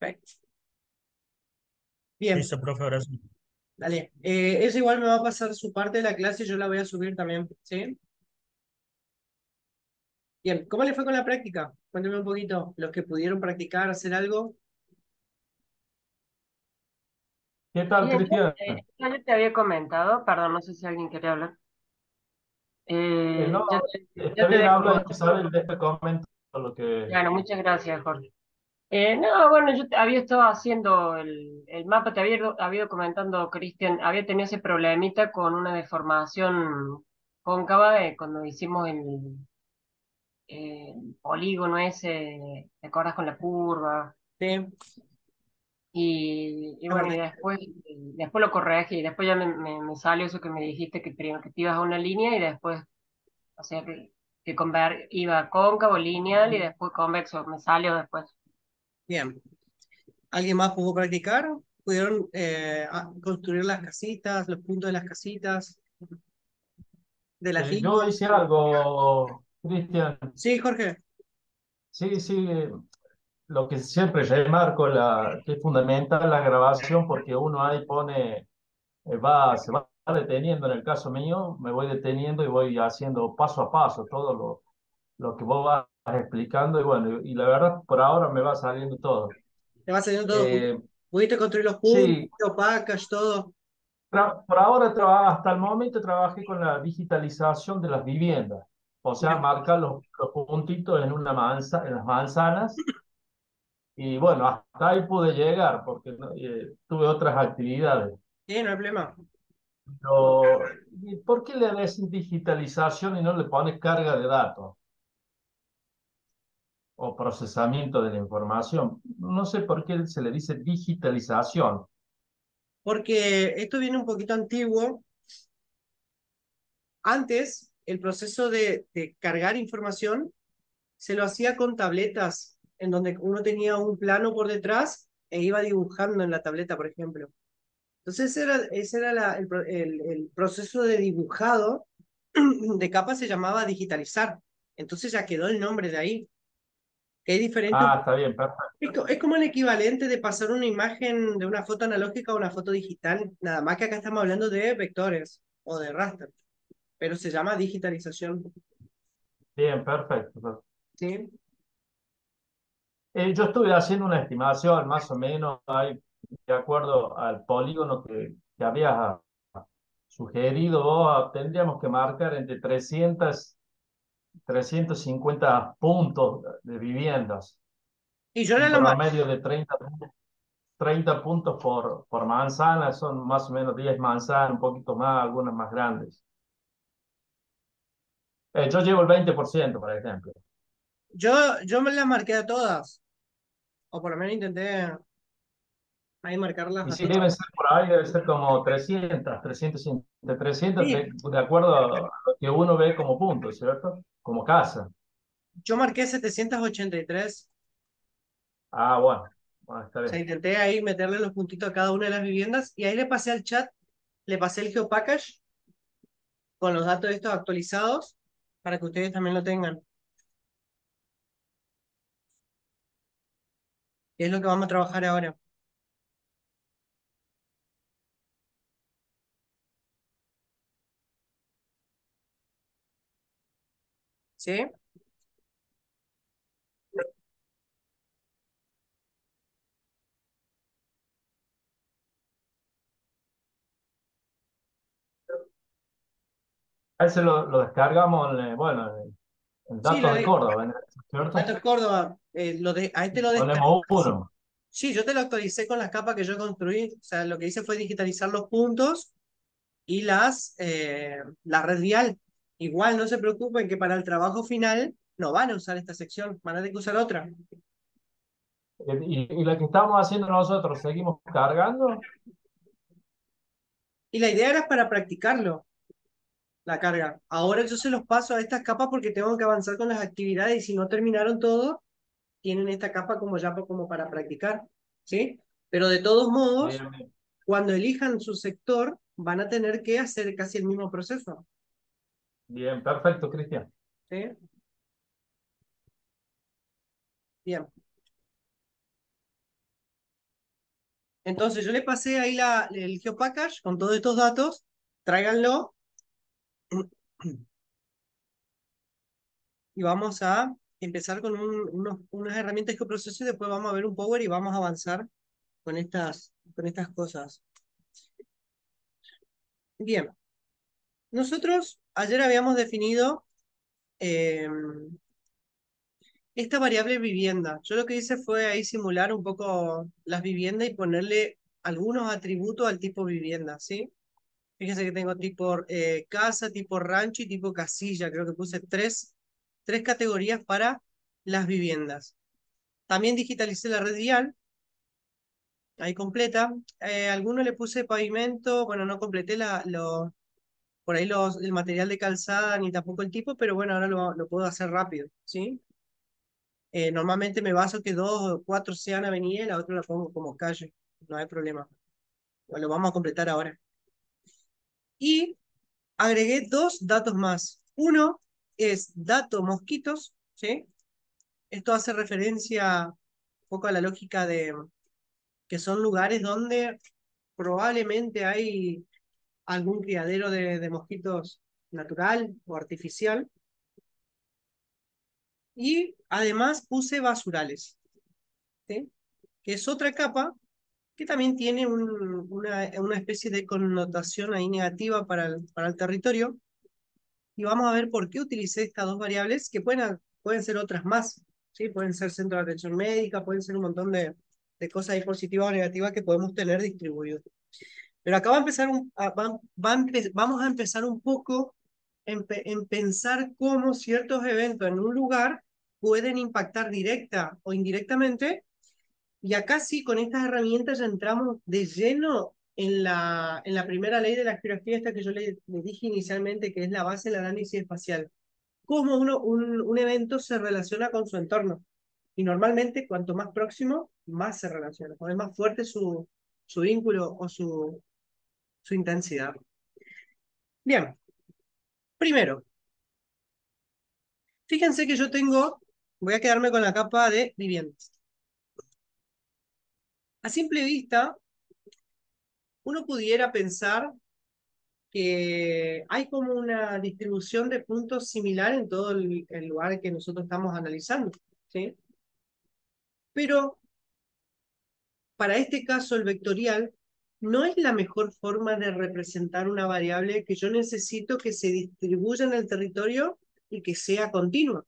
Perfecto. Bien, Listo, profe, ahora sí. dale. Eso igual me va a pasar su parte de la clase, yo la voy a subir también, ¿sí? Bien, ¿cómo le fue con la práctica? Cuéntame un poquito, los que pudieron practicar, hacer algo. ¿Qué tal, Bien, Cristian? yo te había comentado, perdón, no sé si alguien quería hablar. No, Ya está te bien, dejo habla vos. Isabel, después comento lo que... Claro, muchas gracias, Jorge. No, bueno, había estado haciendo el mapa, había ido comentando, Cristian, había tenido ese problemita con una deformación cóncava cuando hicimos el polígono ese, ¿te acuerdas con la curva? Sí, Y a bueno, ver, después lo corregí, y después ya me salió eso que me dijiste que primero que te ibas a una línea y después, o sea que iba cóncavo, lineal y después convexo, me salió después. bien. ¿Alguien más pudo practicar? ¿Pudieron construir las casitas, los puntos de las casitas, de las Yo líneas? hice algo, Cristian. Sí, Jorge. Sí, sí, lo que siempre remarco, que es fundamental la grabación, porque uno ahí pone, se va deteniendo, en el caso mío, me voy deteniendo y voy haciendo paso a paso todo lo que vos vas explicando, y bueno, y la verdad, por ahora me va saliendo todo. Te va saliendo todo. Eh, ¿Pudiste construir los puntos, sí, los package, todo? Por ahora, hasta el momento trabajé con la digitalización de las viviendas, o sea, Bien. marcar los puntitos en en las manzanas, y bueno, hasta ahí pude llegar porque tuve otras actividades. Sí, no hay problema. Pero, ¿y por qué le des digitalización y no le pones carga de datos o procesamiento de la información? No sé por qué se le dice digitalización. Porque esto viene un poquito antiguo. Antes, el proceso de cargar información se lo hacía con tabletas, en donde uno tenía un plano por detrás e iba dibujando en la tableta, por ejemplo. Entonces, ese era el proceso de dibujado de capa se llamaba digitalizar. Entonces ya quedó el nombre de ahí. Que es diferente. Ah, está bien, perfecto. Es como el equivalente de pasar una imagen de una foto analógica a una foto digital. Nada más que acá estamos hablando de vectores o de raster, pero se llama digitalización. Bien, perfecto. ¿Sí? Yo estuve haciendo una estimación más o menos ahí, de acuerdo al polígono que habías sugerido. Vos, tendríamos que marcar entre 350 puntos de viviendas, Y yo era un la más. promedio de 30 puntos por manzana, son más o menos 10 manzanas, un poquito más, algunas más grandes. Yo llevo el 20%, por ejemplo. Yo me las marqué a todas, o por lo menos intenté ahí marcarlas Y a sí, todas. deben ser por ahí, debe ser como 300, de 300 Sí, de acuerdo a lo que uno ve como punto, ¿cierto? Como casa. yo marqué 783. Ah, bueno, bueno, está O sea, bien. intenté ahí meterle los puntitos a cada una de las viviendas y ahí le pasé al chat, le pasé el geopackage con los datos estos actualizados para que ustedes también lo tengan. Que es lo que vamos a trabajar ahora. ¿Sí? A ese lo descargamos, bueno, en Sí, datos de Córdoba, ¿cierto? Datos Córdoba, a este lo descargué. Ponemos uno. Sí, yo te lo actualicé con las capas que yo construí. O sea, lo que hice fue digitalizar los puntos y la red vial. Igual no se preocupen que para el trabajo final no van a usar esta sección, van a tener que usar otra. Y la que estamos haciendo nosotros, ¿seguimos cargando? Y la idea era para practicarlo, la carga. Ahora yo se los paso a estas capas porque tengo que avanzar con las actividades y si no terminaron todo, tienen esta capa como ya como para practicar, ¿sí? Pero de todos modos, Bien, bien. cuando elijan su sector, van a tener que hacer casi el mismo proceso, Bien, perfecto, Cristian. ¿sí? Bien. Entonces yo le pasé ahí el GeoPackage con todos estos datos, tráiganlo y vamos a empezar con unas herramientas que proceso y después vamos a ver un Power y vamos a avanzar con estas cosas. Bien, nosotros ayer habíamos definido eh, esta variable vivienda. Yo lo que hice fue ahí simular un poco las viviendas y ponerle algunos atributos al tipo vivienda, ¿sí? Fíjense que tengo tipo casa, tipo rancho y tipo casilla. Creo que puse tres categorías para las viviendas. También digitalicé la red vial, ahí completa. Algunos le puse pavimento, bueno, no completé por ahí el material de calzada ni tampoco el tipo, pero bueno, ahora lo puedo hacer rápido, ¿sí? Normalmente me baso que 2 o 4 sean avenida y la otra la pongo como calle, no hay problema. Bueno, lo vamos a completar ahora. Y agregué 2 datos más. Uno es dato mosquitos, ¿sí? Esto hace referencia un poco a la lógica de que son lugares donde probablemente hay algún criadero de mosquitos natural o artificial. Y además puse basurales, ¿sí? Que es otra capa que también tiene una especie de connotación ahí negativa para el territorio. Y vamos a ver por qué utilicé estas 2 variables, que pueden ser otras más, ¿sí? Pueden ser centro de atención médica, pueden ser un montón de cosas ahí positivas o negativas que podemos tener distribuidas. Pero acá va a empezar vamos a empezar un poco en pensar cómo ciertos eventos en un lugar pueden impactar directa o indirectamente. Y acá sí, con estas herramientas ya entramos de lleno en la primera ley de la geografía, esta que yo le dije inicialmente, que es la base del análisis espacial. Cómo un evento se relaciona con su entorno. Y normalmente, cuanto más próximo, más se relaciona. Es más fuerte su vínculo o su intensidad. Bien, primero, fíjense que voy a quedarme con la capa de viviendas. A simple vista, uno pudiera pensar que hay como una distribución de puntos similar en todo el lugar que nosotros estamos analizando, ¿sí? Pero para este caso, el vectorial no es la mejor forma de representar una variable que yo necesito que se distribuya en el territorio y que sea continua.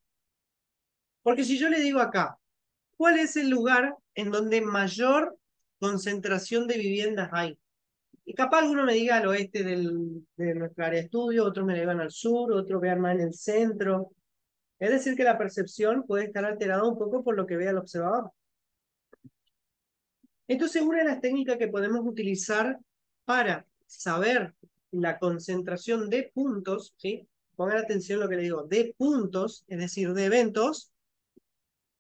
Porque si yo le digo acá, ¿cuál es el lugar en donde mayor concentración de viviendas hay? Y capaz alguno me diga al oeste de nuestra área de estudio, otros me digan al sur, otros vean más en el centro. Es decir, que la percepción puede estar alterada un poco por lo que vea el observador. Entonces, una de las técnicas que podemos utilizar para saber la concentración de puntos, ¿sí? Pongan atención a lo que le digo, de puntos, es decir, de eventos,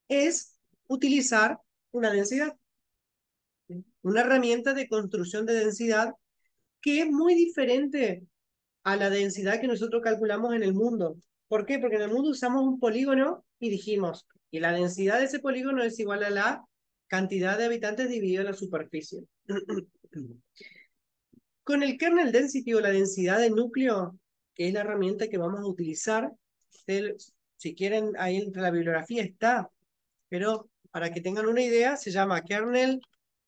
es utilizar una densidad, ¿sí? Una herramienta de construcción de densidad que es muy diferente a la densidad que nosotros calculamos en el mundo. ¿Por qué? Porque en el mundo usamos un polígono y dijimos, y la densidad de ese polígono es igual a la cantidad de habitantes dividido en la superficie. Con el kernel density o la densidad de núcleo, que es la herramienta que vamos a utilizar, si quieren, ahí entre la bibliografía está, pero para que tengan una idea, se llama kernel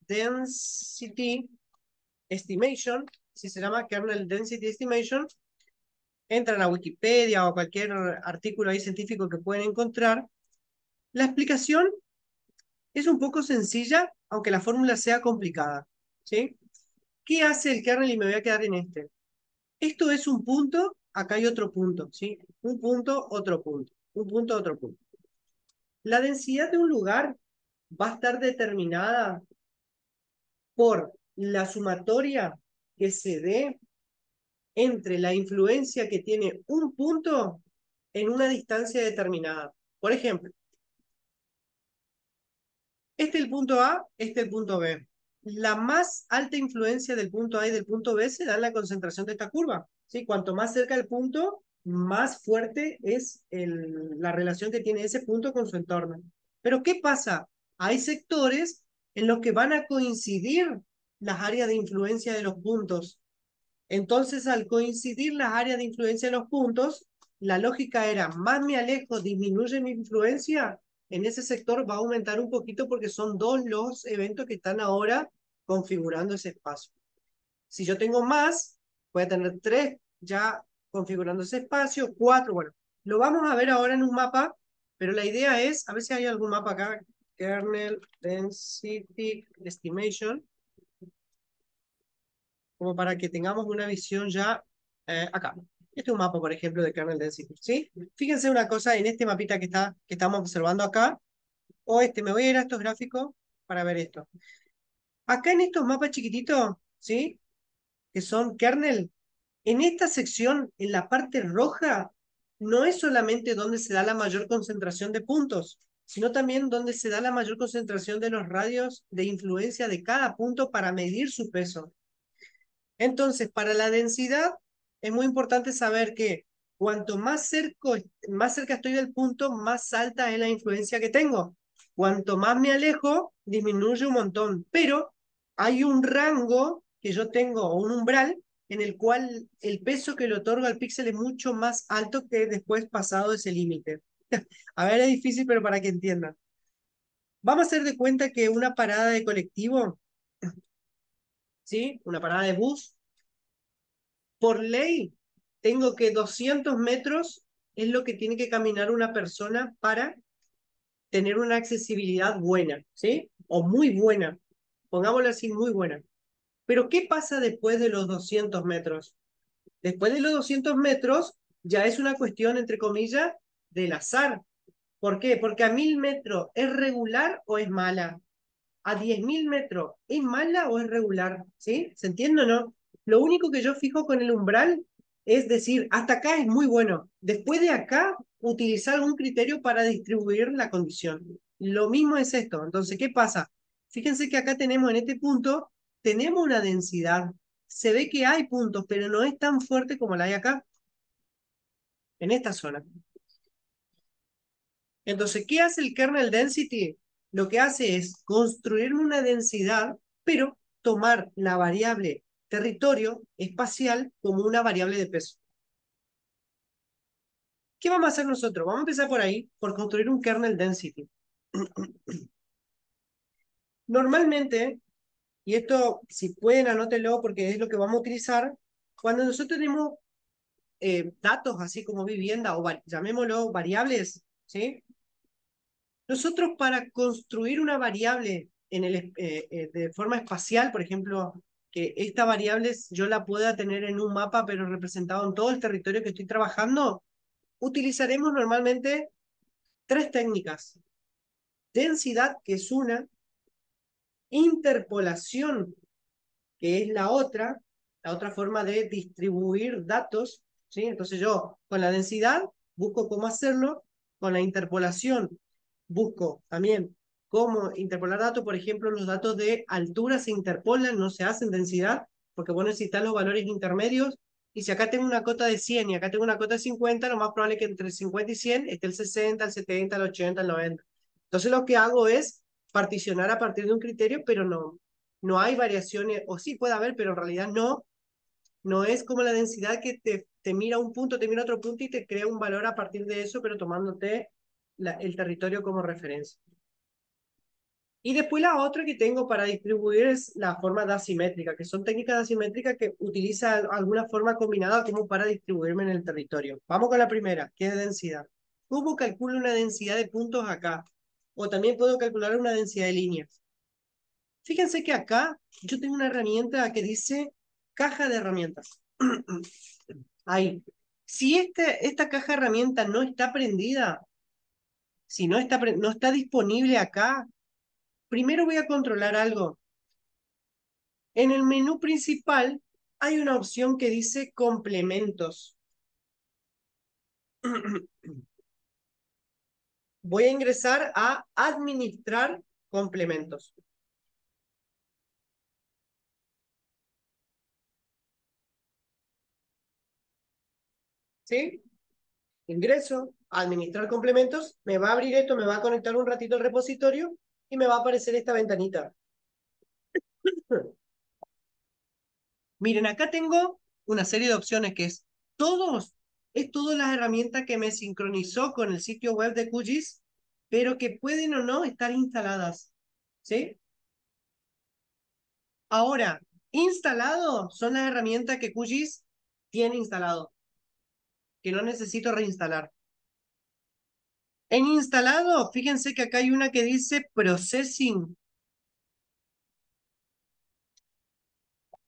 density estimation, si se llama kernel density estimation, entran a Wikipedia o cualquier artículo ahí científico que pueden encontrar. La explicación es un poco sencilla, aunque la fórmula sea complicada, ¿sí? ¿Qué hace el kernel? Y me voy a quedar en este. Esto es un punto, acá hay otro punto, ¿sí? Un punto, otro punto. Un punto, otro punto. La densidad de un lugar va a estar determinada por la sumatoria que se dé entre la influencia que tiene un punto en una distancia determinada. Por ejemplo, este es el punto A, este es el punto B. La más alta influencia del punto A y del punto B se da en la concentración de esta curva, ¿sí? Cuanto más cerca del punto, más fuerte es la relación que tiene ese punto con su entorno. Pero ¿qué pasa? Hay sectores en los que van a coincidir las áreas de influencia de los puntos. Entonces, al coincidir las áreas de influencia de los puntos, la lógica era, más me alejo, disminuye mi influencia, en ese sector va a aumentar un poquito porque son dos los eventos que están ahora configurando ese espacio. Si yo tengo más, voy a tener 3 ya configurando ese espacio, 4, bueno, lo vamos a ver ahora en un mapa, pero la idea es, a ver si hay algún mapa acá, kernel density estimation, como para que tengamos una visión ya acá. Este es un mapa, por ejemplo, de kernel density, ¿sí? Fíjense una cosa en este mapita que estamos observando acá, o me voy a ir a estos gráficos para ver esto. Acá en estos mapas chiquititos, ¿sí? Que son kernel, en esta sección, en la parte roja, no es solamente donde se da la mayor concentración de puntos, sino también donde se da la mayor concentración de los radios de influencia de cada punto para medir su peso. Entonces, para la densidad, es muy importante saber que cuanto más cerca estoy del punto, más alta es la influencia que tengo. Cuanto más me alejo, disminuye un montón. Pero hay un rango que yo tengo, o un umbral, en el cual el peso que le otorgo al píxel es mucho más alto que después pasado ese límite. A ver, es difícil, pero para que entiendan. Vamos a hacer de cuenta que una parada de colectivo, ¿sí? Una parada de bus, por ley, tengo que 200 metros es lo que tiene que caminar una persona para tener una accesibilidad buena, ¿sí? O muy buena. Pongámoslo así, muy buena. Pero ¿qué pasa después de los 200 metros? Después de los 200 metros ya es una cuestión, entre comillas, del azar. ¿Por qué? Porque a 1000 metros es regular o es mala. A 10.000 metros, ¿es mala o es regular? ¿Sí? ¿Se entiende o no? Lo único que yo fijo con el umbral es decir, hasta acá es muy bueno. Después de acá, utilizar algún criterio para distribuir la condición. Lo mismo es esto. Entonces, ¿qué pasa? Fíjense que acá tenemos en este punto, tenemos una densidad. Se ve que hay puntos, pero no es tan fuerte como la hay acá, en esta zona. Entonces, ¿qué hace el kernel density? Lo que hace es construir una densidad, pero tomar la variable territorio espacial como una variable de peso. ¿Qué vamos a hacer nosotros? Vamos a empezar por ahí, por construir un kernel density. Normalmente, y esto si pueden anótenlo porque es lo que vamos a utilizar, cuando nosotros tenemos datos así como vivienda o llamémoslo variables, ¿sí? Nosotros para construir una variable de forma espacial, por ejemplo, que esta variable yo la pueda tener en un mapa, pero representado en todo el territorio que estoy trabajando, utilizaremos normalmente 3 técnicas. Densidad, que es una, interpolación, que es la otra forma de distribuir datos, ¿sí? Entonces yo con la densidad busco cómo hacerlo, con la interpolación busco también cómo interpolar datos, por ejemplo, los datos de altura se interpolan, no se hacen densidad, porque vos necesitas los valores intermedios, y si acá tengo una cota de 100 y acá tengo una cota de 50, lo más probable es que entre 50 y 100 esté el 60, el 70, el 80, el 90. Entonces lo que hago es particionar a partir de un criterio, pero no hay variaciones, o sí puede haber, pero en realidad no es como la densidad que te mira un punto, te mira otro punto y te crea un valor a partir de eso, pero tomándote el territorio como referencia. Y después la otra que tengo para distribuir es la forma de asimétrica, que son técnicas de asimétrica que utiliza alguna forma combinada como para distribuirme en el territorio. Vamos con la primera, que es densidad. ¿Cómo calculo una densidad de puntos acá? O también puedo calcular una densidad de líneas. Fíjense que acá yo tengo una herramienta que dice caja de herramientas. Ahí. Si esta caja de herramientas no está prendida, si no está disponible acá, primero voy a controlar algo. En el menú principal hay una opción que dice complementos. Voy a ingresar a administrar complementos. ¿Sí? Ingreso a administrar complementos, me va a abrir esto, me va a conectar un ratito al repositorio y me va a aparecer esta ventanita. Miren, acá tengo una serie de opciones que es todas las herramientas que me sincronizó con el sitio web de QGIS, pero que pueden o no estar instaladas, ¿sí? Ahora, instalado son las herramientas que QGIS tiene instalado, que no necesito reinstalar. En instalado, fíjense que acá hay una que dice Processing.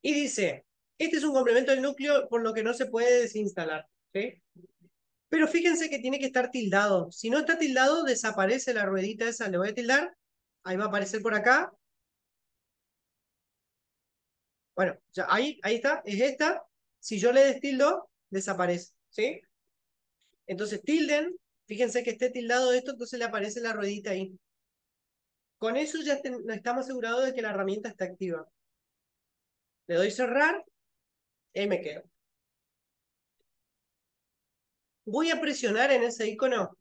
Y dice, este es un complemento del núcleo, por lo que no se puede desinstalar, ¿sí? Pero fíjense que tiene que estar tildado. Si no está tildado, desaparece la ruedita esa. Le voy a tildar. Ahí va a aparecer por acá. Bueno, ya ahí está, es esta. Si yo le destildo, desaparece, ¿sí? Entonces tilden, fíjense que esté tildado esto, entonces le aparece la ruedita ahí. Con eso ya estamos asegurados de que la herramienta está activa. Le doy cerrar y me quedo. Voy a presionar en ese icono,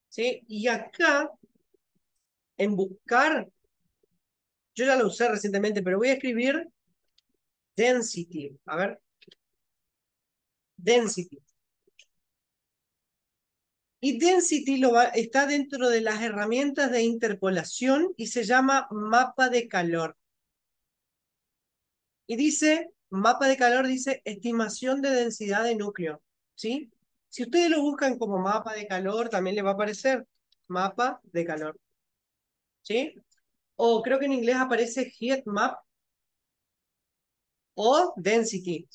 ¿sí? Y acá, en buscar, yo ya lo usé recientemente, pero voy a escribir density. A ver, density. Y density está dentro de las herramientas de interpolación y se llama mapa de calor. Y dice, mapa de calor dice estimación de densidad de núcleo, ¿sí? Si ustedes lo buscan como mapa de calor, también le va a aparecer mapa de calor, ¿sí? O creo que en inglés aparece heat map o density.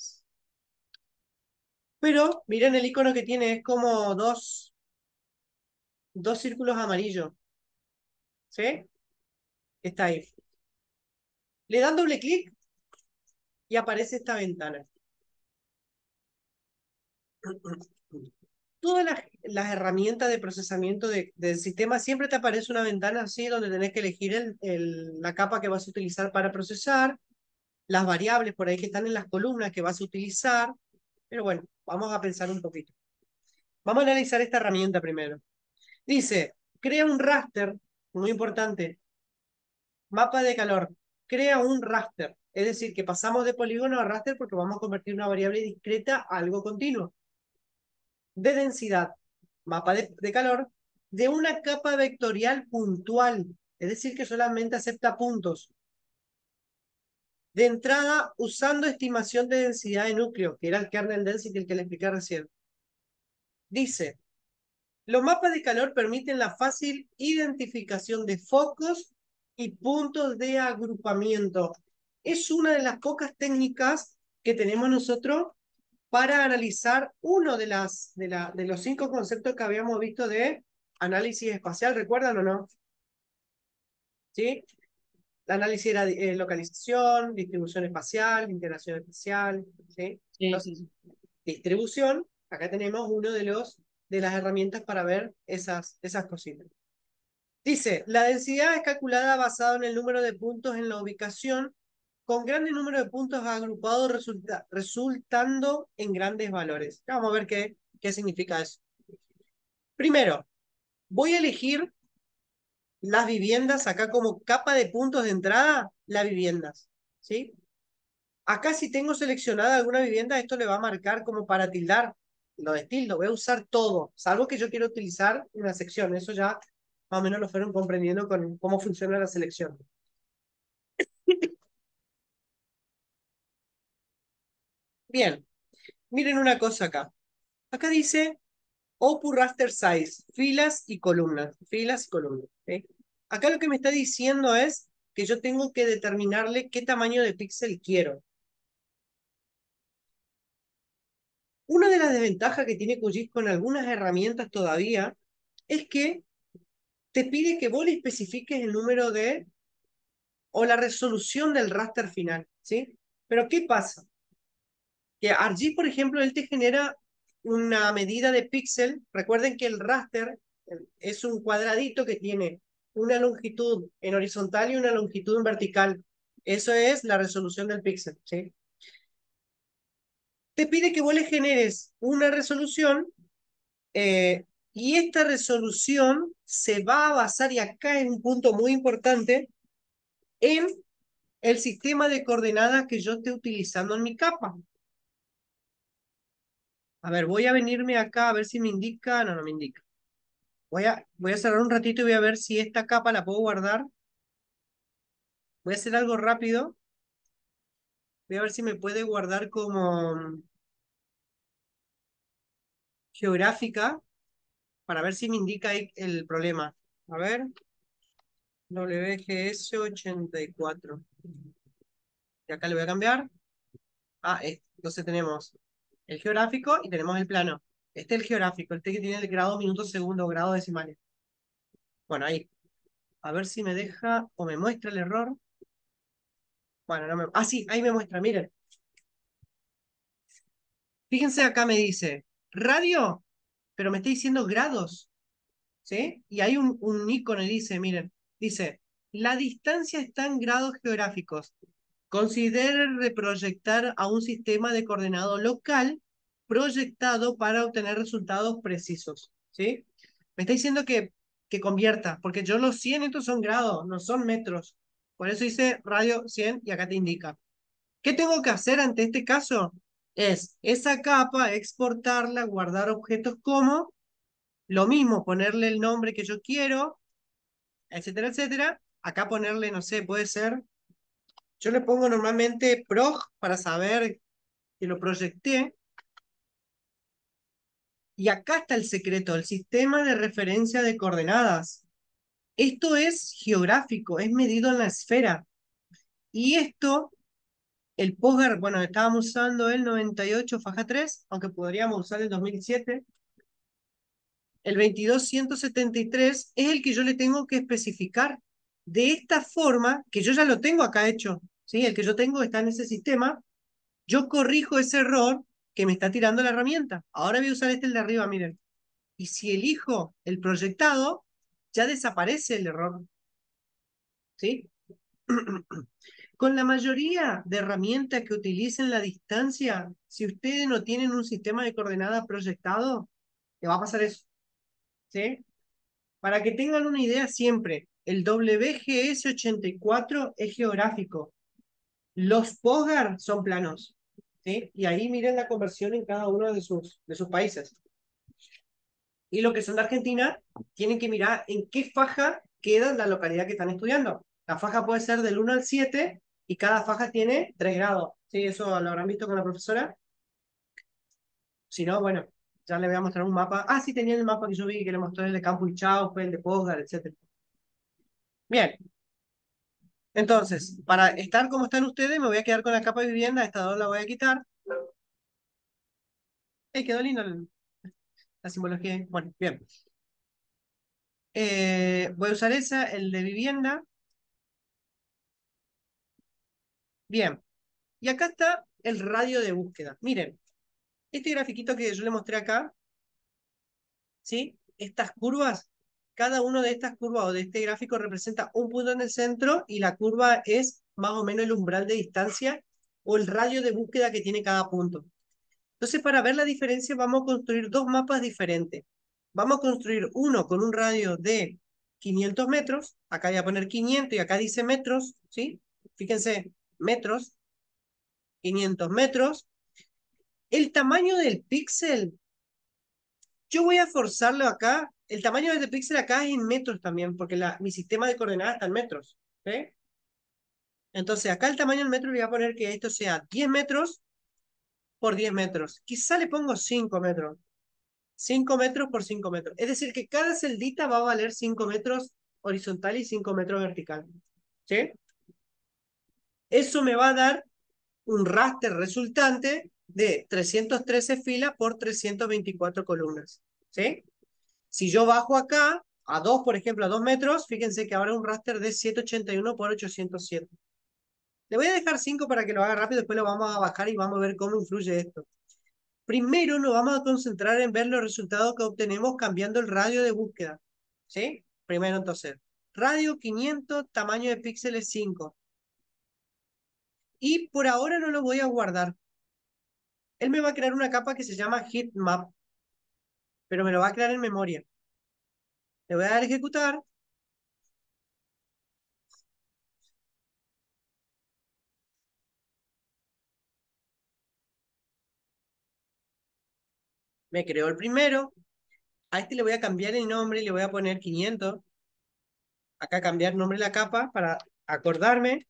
Pero miren el icono que tiene, es como dos círculos amarillos, ¿sí? Está ahí. Le dan doble clic y aparece esta ventana. Todas las herramientas de procesamiento del sistema siempre te aparece una ventana así donde tenés que elegir la capa que vas a utilizar para procesar, las variables por ahí que están en las columnas que vas a utilizar. Pero bueno, vamos a pensar un poquito. Vamos a analizar esta herramienta primero. Dice, crea un raster, muy importante, mapa de calor, crea un raster. Es decir, que pasamos de polígono a raster porque vamos a convertir una variable discreta a algo continuo. De densidad, mapa de calor, de una capa vectorial puntual, es decir, que solamente acepta puntos. De entrada, usando estimación de densidad de núcleo, que era el kernel density, el que le expliqué recién. Dice, los mapas de calor permiten la fácil identificación de focos y puntos de agrupamiento. Es una de las pocas técnicas que tenemos nosotros para analizar uno de los 5 conceptos que habíamos visto de análisis espacial, ¿recuerdan o no? ¿Sí? El análisis era localización, distribución espacial, integración espacial, ¿sí? Sí, Entonces, sí, sí. distribución, acá tenemos uno de las herramientas para ver esas cositas. Dice, la densidad es calculada basada en el número de puntos en la ubicación, con grandes número de puntos agrupados resultando en grandes valores. Vamos a ver qué significa eso. Primero, voy a elegir las viviendas acá como capa de puntos de entrada, las viviendas, ¿sí? Acá si tengo seleccionada alguna vivienda, esto le va a marcar como para tildar, lo de tildo, voy a usar todo, salvo que yo quiero utilizar una sección, eso ya más o menos lo fueron comprendiendo con cómo funciona la selección. Bien, miren una cosa acá. Acá dice Output Raster Size, filas y columnas, ¿sí? Acá lo que me está diciendo es que yo tengo que determinarle qué tamaño de píxel quiero. Una de las desventajas que tiene QGIS con algunas herramientas todavía es que te pide que vos le especifiques el número o la resolución del raster final, ¿sí? Pero ¿qué pasa? Que ArcGIS, por ejemplo, él te genera una medida de píxel. Recuerden que el raster es un cuadradito que tiene una longitud en horizontal y una longitud en vertical. Eso es la resolución del píxel, ¿sí? Te pide que vos le generes una resolución y esta resolución se va a basar, y acá es un punto muy importante, en el sistema de coordenadas que yo esté utilizando en mi capa. A ver, voy a venirme acá a ver si me indica. No, no me indica. Voy a cerrar un ratito y voy a ver si esta capa la puedo guardar. Voy a hacer algo rápido. Voy a ver si me puede guardar como geográfica para ver si me indica ahí el problema. A ver, WGS 84. Y acá le voy a cambiar. Ah, entonces tenemos el geográfico y tenemos el plano. Este es el geográfico, este que tiene el grado, minutos, segundo, grado decimales. Bueno, ahí. A ver si me deja o me muestra el error. Bueno, no me... Ah, sí, ahí me muestra, miren. Fíjense acá me dice radio, pero me está diciendo grados, ¿sí? Y hay un icono y dice, miren, dice, la distancia está en grados geográficos. Considere reproyectar a un sistema de coordenado local proyectado para obtener resultados precisos, ¿sí? Me está diciendo que convierta, porque yo los 100 estos son grados, no son metros. Por eso dice radio 100 y acá te indica. ¿Qué tengo que hacer ante este caso? Es esa capa, exportarla, guardar objetos como, lo mismo, ponerle el nombre que yo quiero, etcétera, etcétera. Acá ponerle, no sé, puede ser, yo le pongo normalmente proj para saber que lo proyecté. Y acá está el secreto, el sistema de referencia de coordenadas. Esto es geográfico, es medido en la esfera. Y esto, el postgar, bueno, estábamos usando el 98 faja 3, aunque podríamos usar el 2007. El 22173 es el que yo le tengo que especificar de esta forma, que yo ya lo tengo acá hecho, ¿sí? El que yo tengo está en ese sistema. Yo corrijo ese error que me está tirando la herramienta. Ahora voy a usar el de arriba, miren. Y si elijo el proyectado, ya desaparece el error, ¿sí? Con la mayoría de herramientas que utilicen la distancia, si ustedes no tienen un sistema de coordenadas proyectado, le va a pasar eso, ¿sí? Para que tengan una idea siempre, el WGS 84 es geográfico. Los POSGAR son planos, ¿sí? Y ahí miren la conversión en cada uno de sus países. Y lo que son de Argentina, tienen que mirar en qué faja queda la localidad que están estudiando. La faja puede ser del 1 al 7 y cada faja tiene 3 grados. ¿Sí? Eso lo habrán visto con la profesora. Si no, bueno, ya le voy a mostrar un mapa. Ah, sí, tenía el mapa que yo vi que le mostré el de Campo y Chao, fue el de Posgar, etc. Bien, entonces, para estar como están ustedes, me voy a quedar con la capa de vivienda. Esta dos la voy a quitar. Quedó lindo la simbología. Bueno, bien. Voy a usar esa, el de vivienda. Bien. Y acá está el radio de búsqueda. Miren, este grafiquito que yo le mostré acá, ¿sí? Estas curvas, cada una de estas curvas o de este gráfico representa un punto en el centro y la curva es más o menos el umbral de distancia o el radio de búsqueda que tiene cada punto. Entonces, para ver la diferencia, vamos a construir dos mapas diferentes. Vamos a construir uno con un radio de 500 metros. Acá voy a poner 500 y acá dice metros, ¿sí? Fíjense, metros, 500 metros. El tamaño del píxel, yo voy a forzarlo acá. El tamaño del píxel acá es en metros también, porque mi sistema de coordenadas está en metros. ¿Sí? Entonces, acá el tamaño en metros le voy a poner que esto sea 10 metros por 10 metros. Quizá le pongo 5 metros. 5 metros por 5 metros. Es decir, que cada celdita va a valer 5 metros horizontal y 5 metros vertical. ¿Sí? Eso me va a dar un raster resultante de 313 filas por 324 columnas. ¿Sí? Si yo bajo acá a 2, por ejemplo, a 2 metros, fíjense que ahora un raster de 781 por 807. Le voy a dejar 5 para que lo haga rápido, después lo vamos a bajar y vamos a ver cómo influye esto. Primero nos vamos a concentrar en ver los resultados que obtenemos cambiando el radio de búsqueda. ¿Sí? Primero entonces, radio 500, tamaño de píxeles 5. Y por ahora no lo voy a guardar. Él me va a crear una capa que se llama heatmap, pero me lo va a crear en memoria. Le voy a dar a ejecutar. Me creó el primero. A este le voy a cambiar el nombre y le voy a poner 500. Acá cambiar nombre de la capa para acordarme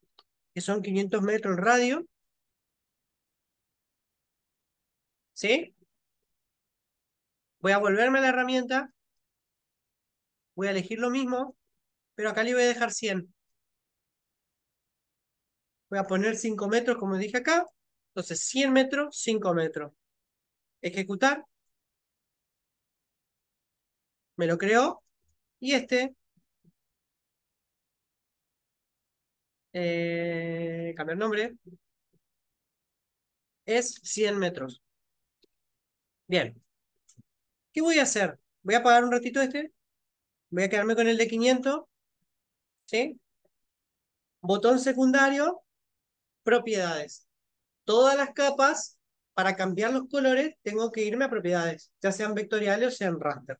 que son 500 metros el radio. ¿Sí? Voy a volverme a la herramienta. Voy a elegir lo mismo, pero acá le voy a dejar 100. Voy a poner 5 metros como dije acá. Entonces 100 metros, 5 metros. Ejecutar. Me lo creó. Y este, cambiar nombre, es 100 metros. Bien. ¿Qué voy a hacer? Voy a apagar un ratito este. Voy a quedarme con el de 500. ¿Sí? Botón secundario, propiedades. Todas las capas, para cambiar los colores, tengo que irme a propiedades, ya sean vectoriales o sean raster.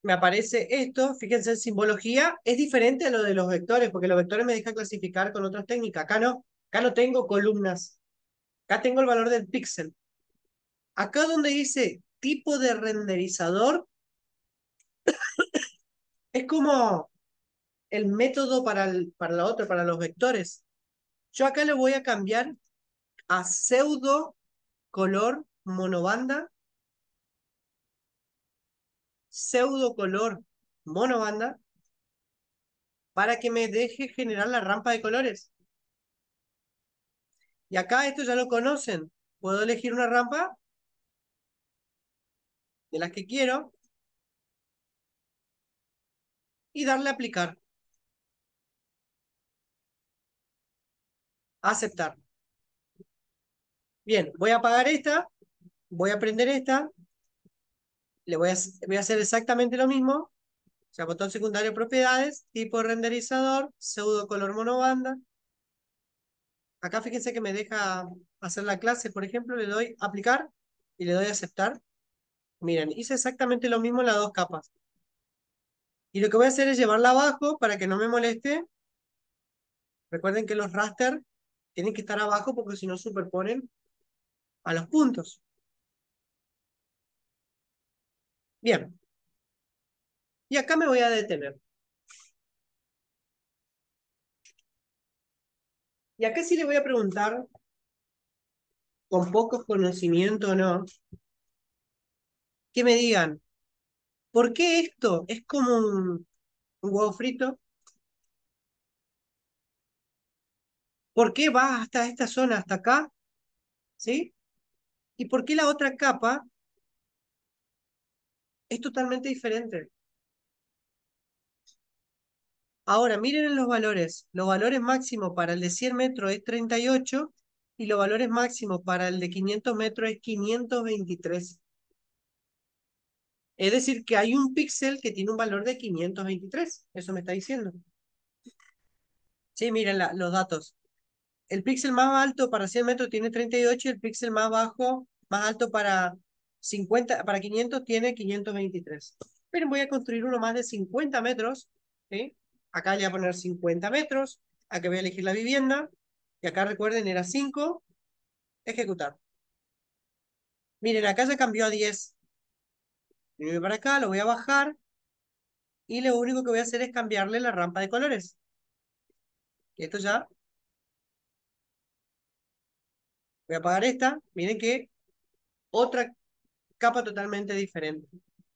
Me aparece esto, fíjense en simbología, es diferente a lo de los vectores, porque los vectores me dejan clasificar con otras técnicas. Acá no tengo columnas, acá tengo el valor del píxel. Acá donde dice tipo de renderizador, es como el método para la otra, para los vectores. Yo acá le voy a cambiar a pseudo color monobanda, pseudo color monobanda, para que me deje generar la rampa de colores. Y acá esto ya lo conocen. Puedo elegir una rampa de las que quiero y darle a aplicar. Aceptar. Bien, voy a apagar esta, voy a prender esta, voy a hacer exactamente lo mismo. O sea, botón secundario propiedades, tipo renderizador, pseudo color monobanda. Acá fíjense que me deja hacer la clase, por ejemplo, le doy aplicar y le doy aceptar. Miren, hice exactamente lo mismo en las dos capas. Y lo que voy a hacer es llevarla abajo para que no me moleste. Recuerden que los raster tienen que estar abajo porque si no superponen a los puntos. Bien. Y acá me voy a detener. Y acá sí le voy a preguntar, con poco conocimiento o no, que me digan, ¿por qué esto es como un huevo frito? ¿Por qué va hasta esta zona, hasta acá? ¿Sí? ¿Y por qué la otra capa es totalmente diferente? Ahora, miren los valores. Los valores máximos para el de 100 metros es 38 y los valores máximos para el de 500 metros es 523. Es decir, que hay un píxel que tiene un valor de 523. Eso me está diciendo. Sí, miren los datos. El píxel más alto para 100 metros tiene 38 y el píxel más bajo, más alto para 50, para 500 tiene 523. Pero voy a construir uno más de 50 metros. ¿Sí? Acá le voy a poner 50 metros. Acá voy a elegir la vivienda. Y acá recuerden, era 5. Ejecutar. Miren, acá ya cambió a 10. Me voy para acá, lo voy a bajar. Y lo único que voy a hacer es cambiarle la rampa de colores. Y esto ya. Voy a apagar esta. Miren que otra capa totalmente diferente.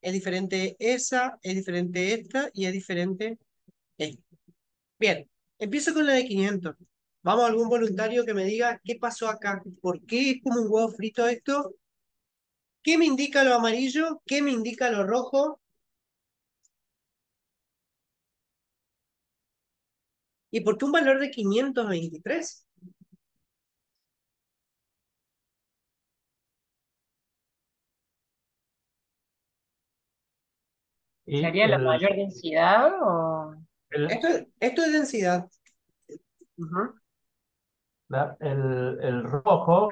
Es diferente esa, es diferente esta y es diferente esta. Bien, empiezo con la de 500. Vamos a algún voluntario que me diga qué pasó acá. ¿Por qué es como un huevo frito esto? ¿Qué me indica lo amarillo? ¿Qué me indica lo rojo? ¿Y por qué un valor de 523? Y ¿Sería la mayor densidad o...? el, Esto es densidad. Ujú. el rojo,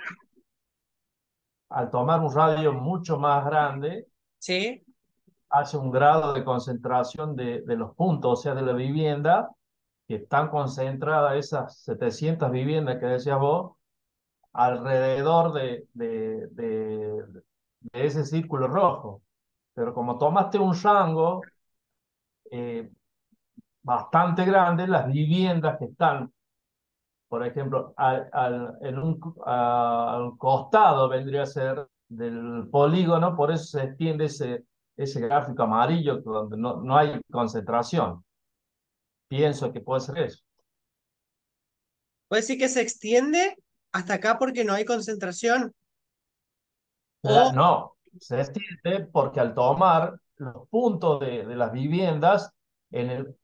al tomar un radio mucho más grande, ¿Sí? hace un grado de concentración de los puntos, o sea, de la vivienda, que están concentradas esas 700 viviendas que decías vos alrededor de ese círculo rojo. Pero como tomaste un rango eh, bastante grande, las viviendas que están, por ejemplo, al costado vendría a ser del polígono, por eso se extiende ese gráfico amarillo donde no hay concentración. Pienso que puede ser eso. Puede decir que se extiende hasta acá porque no hay concentración. O, No, se extiende porque al tomar los puntos de las viviendas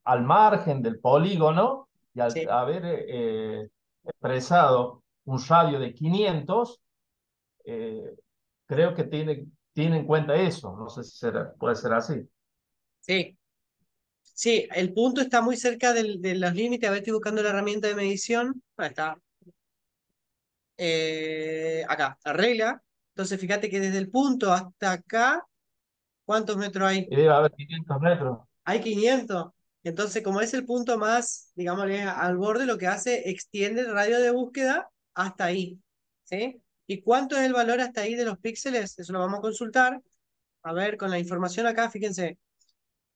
al margen del polígono y al sí, haber expresado un radio de 500, eh, creo que tiene en cuenta eso. No sé si puede ser así. sí, sí, el punto está muy cerca de los límites. A ver, estoy buscando la herramienta de medición. Ahí está. Acá, la regla. Entonces, fíjate que desde el punto hasta acá, ¿cuántos metros hay? Y debe haber 500 metros. Hay 500. Entonces, como es el punto más, digámosle, al borde, lo que hace, extiende el radio de búsqueda hasta ahí. ¿Sí? ¿Y cuánto es el valor hasta ahí de los píxeles? Eso lo vamos a consultar. A ver, con la información acá, fíjense,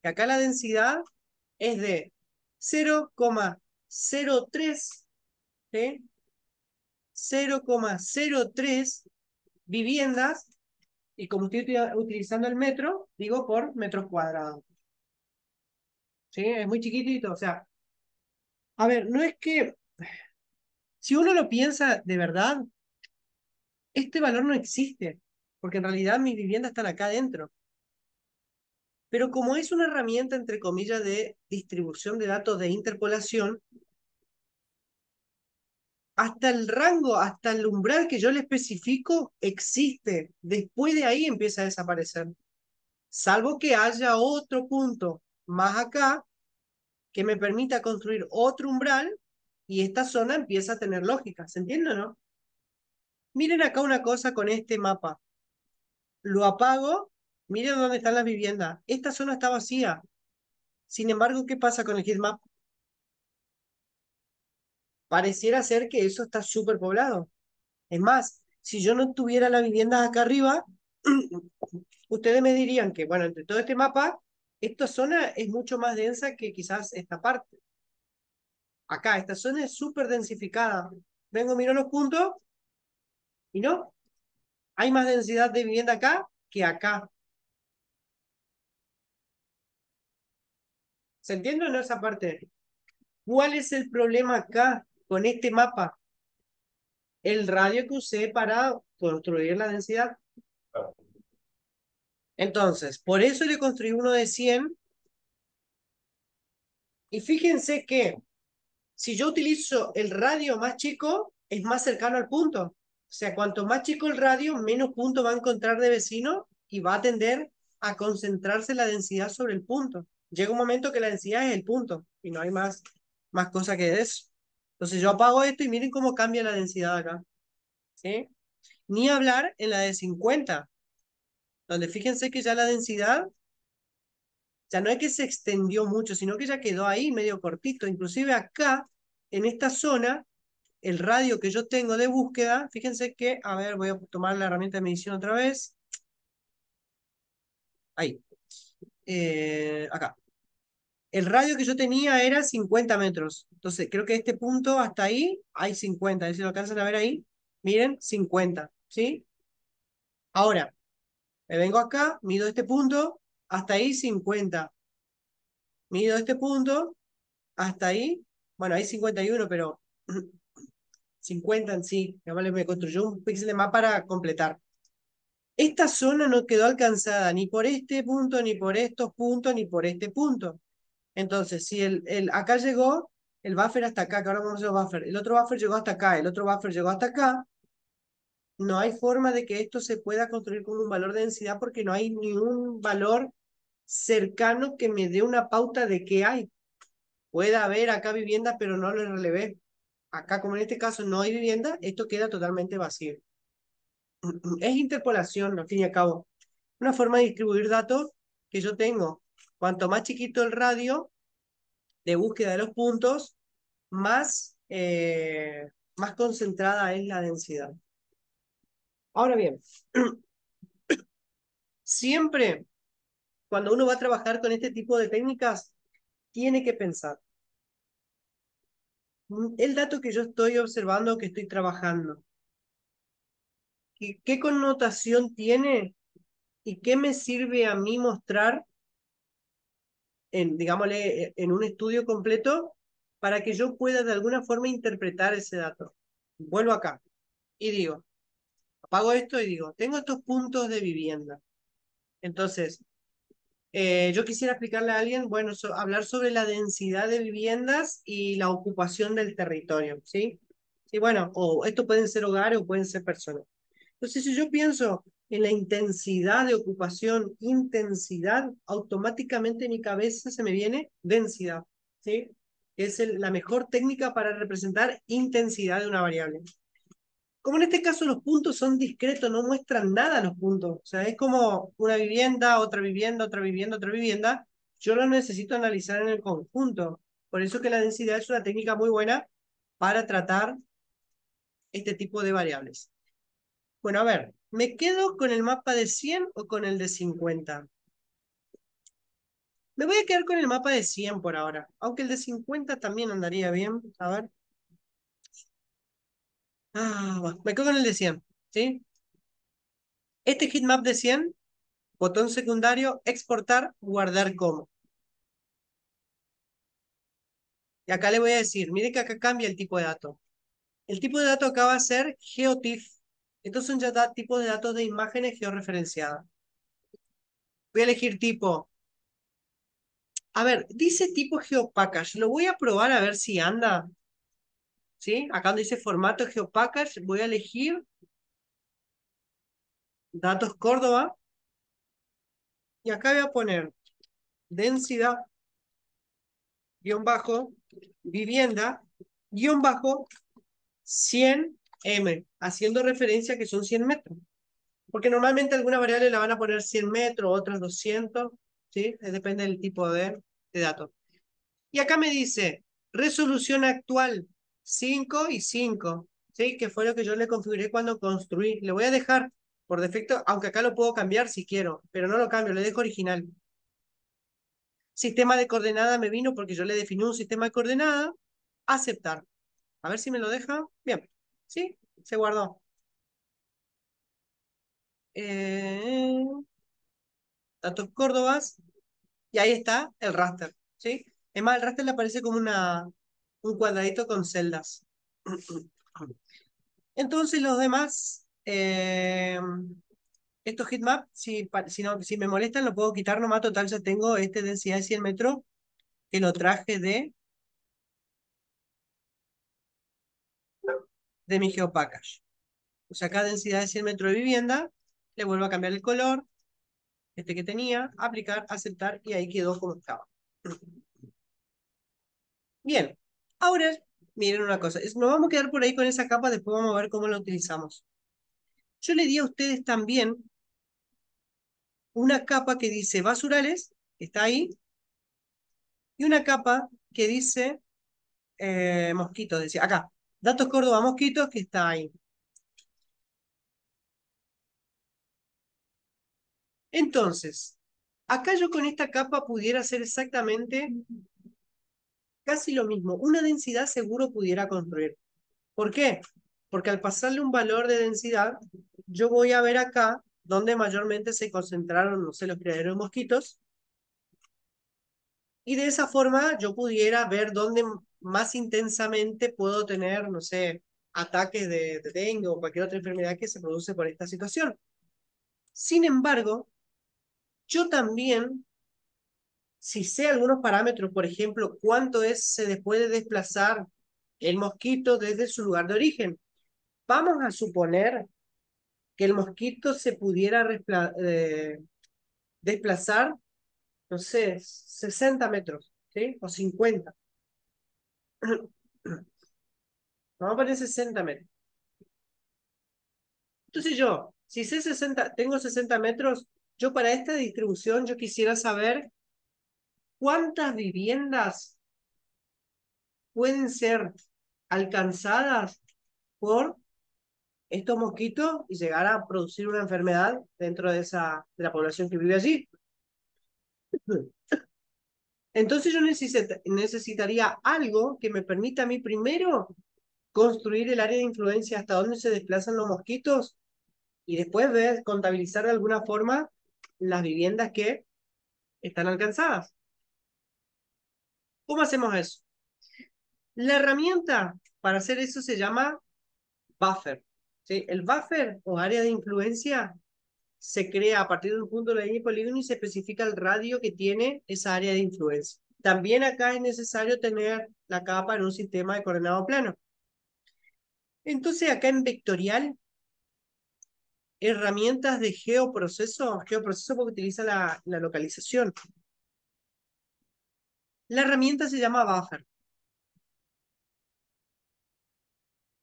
que acá la densidad es de 0,03, ¿sí? 0,03 viviendas, y como estoy utilizando el metro, digo por metros cuadrados. ¿Sí? Es muy chiquitito, o sea, a ver, no es que, si uno lo piensa de verdad, este valor no existe, porque en realidad mis viviendas están acá adentro. Pero como es una herramienta, entre comillas, de distribución de datos de interpolación, hasta el rango, hasta el umbral que yo le especifico existe. Después de ahí empieza a desaparecer. Salvo que haya otro punto más acá que me permita construir otro umbral y esta zona empieza a tener lógica. ¿Se entiende o no? Miren acá una cosa con este mapa. Lo apago, miren dónde están las viviendas. Esta zona está vacía. Sin embargo, ¿qué pasa con el heatmap? Pareciera ser que eso está súper poblado. Es más, si yo no tuviera las viviendas acá arriba, ustedes me dirían que, bueno, entre todo este mapa, esta zona es mucho más densa que quizás esta parte. Acá, esta zona es súper densificada. Vengo, miro los puntos y no, hay más densidad de vivienda acá que acá. ¿Se entiende o no esa parte? ¿Cuál es el problema acá con este mapa? El radio que usé para construir la densidad. Entonces, por eso le construí uno de 100. Y fíjense que si yo utilizo el radio más chico, es más cercano al punto. O sea, cuanto más chico el radio, menos punto va a encontrar de vecino y va a tender a concentrarse la densidad sobre el punto. Llega un momento que la densidad es el punto y no hay más cosa que eso. Entonces yo apago esto y miren cómo cambia la densidad acá. ¿Sí? Ni hablar en la de 50, donde fíjense que ya la densidad ya no es que se extendió mucho, sino que ya quedó ahí medio cortito. Inclusive acá, en esta zona, el radio que yo tengo de búsqueda, fíjense que, a ver, voy a tomar la herramienta de medición otra vez. Ahí. Acá. El radio que yo tenía era 50 metros. Entonces, creo que este punto hasta ahí hay 50. A ver si lo alcanzan a ver ahí. Miren, 50. ¿Sí? Ahora, me vengo acá, mido este punto, hasta ahí 50. Mido este punto, hasta ahí. Bueno, ahí 51, pero 50 en sí. Me construyó un píxel de más para completar. Esta zona no quedó alcanzada ni por este punto, ni por estos puntos, ni por este punto. Entonces, si acá llegó el buffer hasta acá, que ahora vamos a hacer buffer, el otro buffer llegó hasta acá, el otro buffer llegó hasta acá, no hay forma de que esto se pueda construir con un valor de densidad porque no hay ni un valor cercano que me dé una pauta de qué hay. Puede haber acá vivienda, pero no lo relevé. Acá, como en este caso no hay vivienda, esto queda totalmente vacío. Es interpolación, al fin y al cabo. Una forma de distribuir datos que yo tengo. Cuanto más chiquito el radio de búsqueda de los puntos, más concentrada es la densidad. Ahora bien, siempre cuando uno va a trabajar con este tipo de técnicas, tiene que pensar, el dato que yo estoy observando, que estoy trabajando, ¿qué connotación tiene y qué me sirve a mí mostrar digámosle, en un estudio completo para que yo pueda de alguna forma interpretar ese dato? Vuelvo acá y digo, apago esto y digo, tengo estos puntos de vivienda. Entonces, yo quisiera explicarle a alguien, bueno, hablar sobre la densidad de viviendas y la ocupación del territorio, ¿sí? Y bueno, o esto pueden ser hogares o pueden ser personas. Entonces, si yo pienso en la intensidad de ocupación, intensidad, automáticamente en mi cabeza se me viene densidad, ¿sí? Es la mejor técnica para representar intensidad de una variable. Como en este caso los puntos son discretos, no muestran nada los puntos. O sea, es como una vivienda, otra vivienda, otra vivienda, otra vivienda. Yo lo necesito analizar en el conjunto. Por eso que la densidad es una técnica muy buena para tratar este tipo de variables. Bueno, a ver, ¿me quedo con el mapa de 100 o con el de 50? Me voy a quedar con el mapa de 100 por ahora, aunque el de 50 también andaría bien. A ver. Bueno, me quedo con el de 100, ¿sí? Este heatmap de 100, botón secundario, exportar, guardar como. Y acá le voy a decir, mire que acá cambia el tipo de dato. El tipo de dato acá va a ser GeoTIFF. Estos son ya tipos de datos de imágenes georreferenciadas. Voy a elegir tipo. A ver, dice tipo GeoPackage. Lo voy a probar a ver si anda. ¿Sí? Acá donde dice formato GeoPackage, voy a elegir datos Córdoba. Y acá voy a poner densidad, guión bajo, vivienda, guión bajo, 100M, haciendo referencia a que son 100 metros. Porque normalmente algunas variables la van a poner 100 metros, otras 200, ¿sí? Depende del tipo de datos. Y acá me dice, resolución actual, 5 y 5, ¿sí? Que fue lo que yo le configuré cuando construí. Le voy a dejar por defecto, aunque acá lo puedo cambiar si quiero, pero no lo cambio, le dejo original. Sistema de coordenada me vino porque yo le definí un sistema de coordenada. Aceptar. A ver si me lo deja. Bien. ¿Sí? Se guardó. Eh, datos Córdobas. Y ahí está el raster. ¿Sí? Es más, el raster le aparece como un cuadradito con celdas. Entonces los demás, estos heatmaps, si me molestan, lo puedo quitar nomás. Total, ya tengo este densidad de 100 metros que lo traje de mi GeoPackage. O sea, acá densidad de 100 metros de vivienda, le vuelvo a cambiar el color, este que tenía, aplicar, aceptar, y ahí quedó como estaba. Bien, ahora miren una cosa, nos vamos a quedar por ahí con esa capa, después vamos a ver cómo la utilizamos. Yo le di a ustedes también una capa que dice basurales, que está ahí, y una capa que dice mosquitos, decía acá, datos Córdoba mosquitos, que está ahí. Entonces, acá yo con esta capa pudiera hacer exactamente casi lo mismo. Una densidad seguro pudiera construir. ¿Por qué? Porque al pasarle un valor de densidad, yo voy a ver acá donde mayormente se concentraron, no sé, los criaderos de mosquitos, y de esa forma yo pudiera ver dónde más intensamente puedo tener, no sé, ataques de dengue o cualquier otra enfermedad que se produce por esta situación. Sin embargo, yo también, si sé algunos parámetros, por ejemplo, cuánto se puede desplazar el mosquito desde su lugar de origen. Vamos a suponer que el mosquito se pudiera desplazar, no sé, 60 metros, ¿sí? O 50. Vamos a poner 60 metros. Entonces yo, si sé 60, tengo 60 metros, yo para esta distribución yo quisiera saber cuántas viviendas pueden ser alcanzadas por estos mosquitos y llegar a producir una enfermedad dentro de la población que vive allí. Entonces yo necesitaría algo que me permita a mí primero construir el área de influencia hasta dónde se desplazan los mosquitos y después ver, contabilizar de alguna forma las viviendas que están alcanzadas. ¿Cómo hacemos eso? La herramienta para hacer eso se llama buffer. ¿Sí? El buffer o área de influencia se crea a partir de un punto de la línea de polígono y se especifica el radio que tiene esa área de influencia. También acá es necesario tener la capa en un sistema de coordenado plano. Entonces acá en vectorial, herramientas de geoproceso porque utiliza la localización. La herramienta se llama buffer.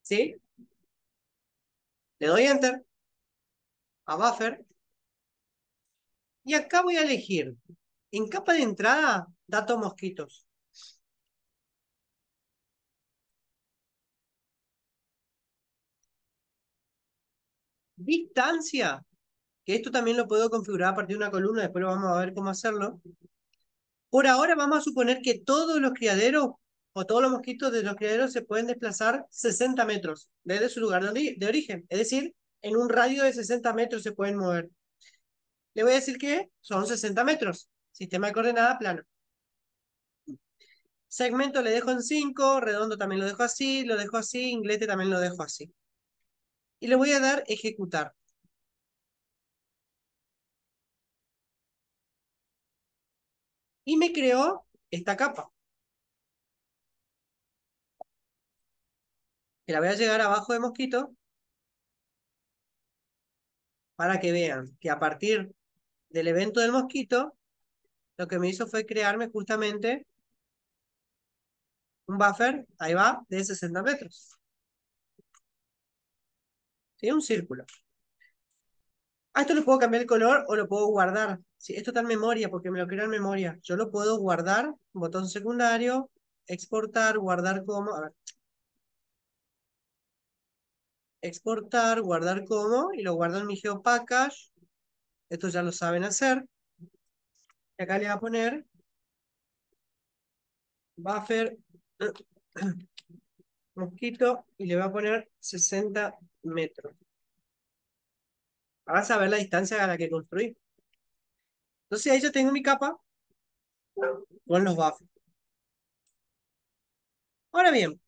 ¿Sí? Le doy enter a buffer y acá voy a elegir en capa de entrada datos mosquitos. Distancia, que esto también lo puedo configurar a partir de una columna, después lo vamos a ver cómo hacerlo. Por ahora vamos a suponer que todos los criaderos o todos los mosquitos de los criaderos se pueden desplazar 60 metros desde su lugar de origen. Es decir, en un radio de 60 metros se pueden mover. Le voy a decir que son 60 metros. Sistema de coordenada plano. Segmento le dejo en 5, redondo también lo dejo así, inglete también lo dejo así. Y le voy a dar ejecutar. Y me creó esta capa. Que la voy a llegar abajo de mosquito para que vean que a partir del evento del mosquito, lo que me hizo fue crearme justamente un buffer, ahí va, de 60 metros. ¿Sí? Un círculo. A esto le puedo cambiar el color o lo puedo guardar. Sí, esto está en memoria porque me lo creó en memoria. Yo lo puedo guardar, botón secundario, exportar, guardar como, a ver, exportar, guardar como, y lo guardo en mi GeoPackage. Esto ya lo saben hacer. Y acá le voy a poner buffer mosquito y le voy a poner 60 metros. Para saber la distancia a la que construí. Entonces ahí yo tengo mi capa con los buffers. Ahora bien,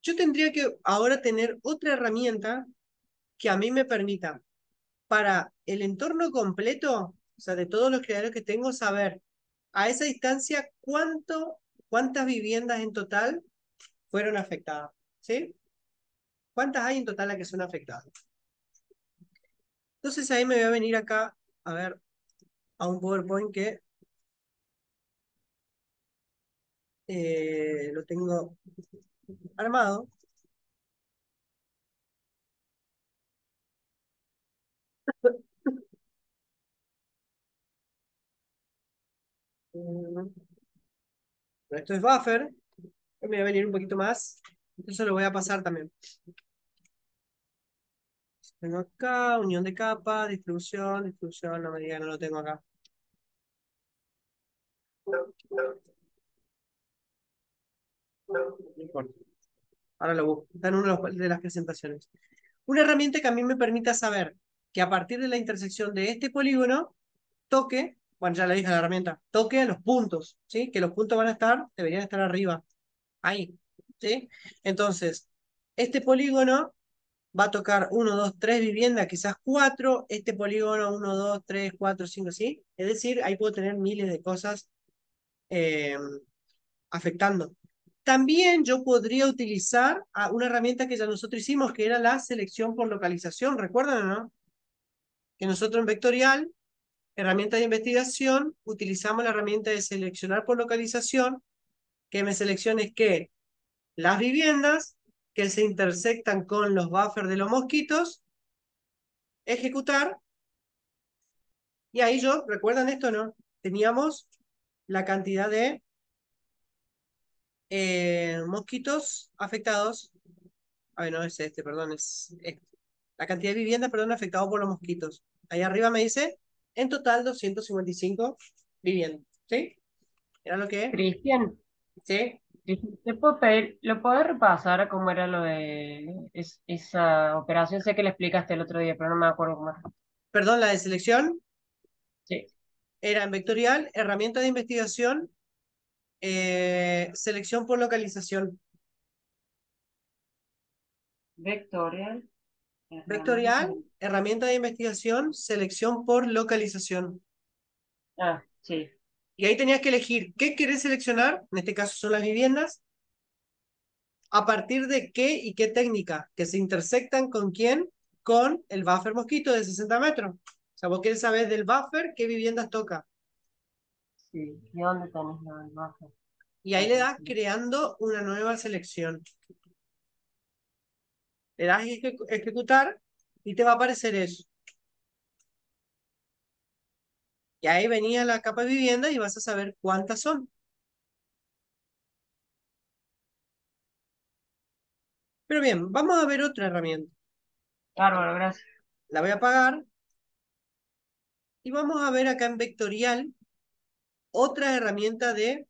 yo tendría que ahora tener otra herramienta que a mí me permita para el entorno completo, o sea, de todos los criaderos que tengo, saber a esa distancia cuántas viviendas en total fueron afectadas. ¿Sí? ¿Cuántas hay en total las que son afectadas? Entonces ahí me voy a venir acá a ver a un PowerPoint que lo tengo armado. Esto es buffer. Me voy a venir un poquito más. Eso lo voy a pasar también. Tengo acá, unión de capa, distribución, no me digan, no lo tengo acá. No importa. Ahora lo busco. Está en una de las presentaciones. Una herramienta que a mí me permita saber que a partir de la intersección de este polígono, toque, bueno, ya le dije a la herramienta, toque los puntos, ¿sí? Que los puntos deberían estar arriba, ahí, ¿sí? Entonces, este polígono va a tocar 1, 2, 3 viviendas, quizás 4, este polígono 1, 2, 3, 4, 5, ¿sí? Es decir, ahí puedo tener miles de cosas eh, afectando. También yo podría utilizar una herramienta que ya nosotros hicimos, que era la selección por localización, ¿recuerdan o no? Que nosotros en Vectorial, herramienta de investigación, utilizamos la herramienta de seleccionar por localización, que me seleccione que las viviendas que se intersectan con los buffers de los mosquitos, ejecutar, y ahí yo, ¿recuerdan esto o no? Teníamos la cantidad de mosquitos afectados. A ver, no es este, perdón, es este. La cantidad de viviendas, perdón, afectados por los mosquitos. Ahí arriba me dice, en total 255 viviendas. ¿Sí? ¿Era lo que? Cristian, ¿Sí? ¿te puedo pedir, lo puedes repasar cómo era lo de esa operación? Sé que le explicaste el otro día, pero no me acuerdo cómo era. Perdón, la de selección Sí, era en vectorial, herramienta de investigación, selección por localización. vectorial, herramienta. Vectorial, herramienta de investigación, selección por localización. Ah, sí, Y ahí tenías que elegir qué querés seleccionar, en este caso son las viviendas, a partir de qué y qué técnica, que se intersectan con quién, con el buffer mosquito de 60 metros. O sea, vos querés saber del buffer qué viviendas toca. sí. ¿Y dónde tenés lo del buffer? Y ahí le das creando una nueva selección. Le das ejecutar y te va a aparecer eso. Y ahí venía la capa de vivienda y vas a saber cuántas son. Pero bien, vamos a ver otra herramienta. Bárbaro, gracias. La voy a apagar y vamos a ver acá en vectorial otra herramienta de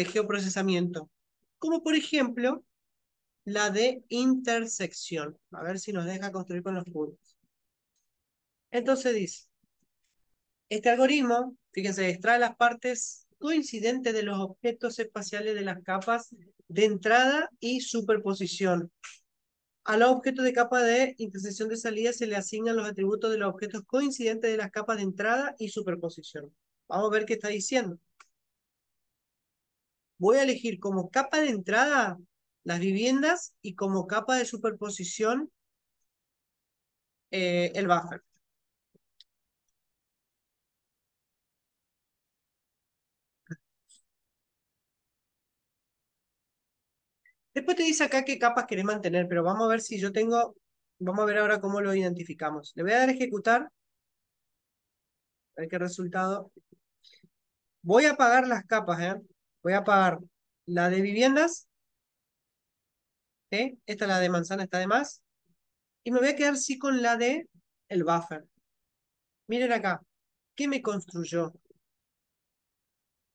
geoprocesamiento, como por ejemplo la de intersección. A ver si nos deja construir con los puntos. Entonces dice, este algoritmo, fíjense, extrae las partes coincidentes de los objetos espaciales de las capas de entrada y superposición. A los objetos de capa de intersección de salida se le asignan los atributos de los objetos coincidentes de las capas de entrada y superposición. Vamos a ver qué está diciendo. Voy a elegir como capa de entrada las viviendas y como capa de superposición el buffer. Después te dice acá qué capas querés mantener, pero vamos a ver si yo tengo, vamos a ver ahora cómo lo identificamos. Le voy a dar a ejecutar, a ver qué resultado. Voy a apagar las capas, ¿eh? Voy a apagar la de viviendas, ¿eh? Esta la de manzana está de más, y me voy a quedar sí con la de el buffer. Miren acá, ¿qué me construyó?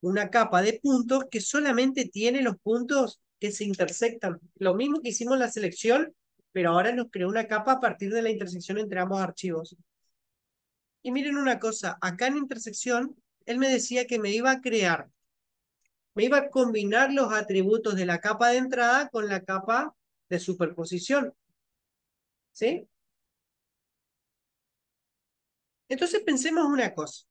Una capa de puntos que solamente tiene los puntos que se intersectan. Lo mismo que hicimos en la selección, pero ahora nos creó una capa a partir de la intersección entre ambos archivos. Y miren una cosa, acá en intersección, él me decía que me iba a crear, me iba a combinar los atributos de la capa de entrada con la capa de superposición. ¿Sí? Entonces pensemos una cosa.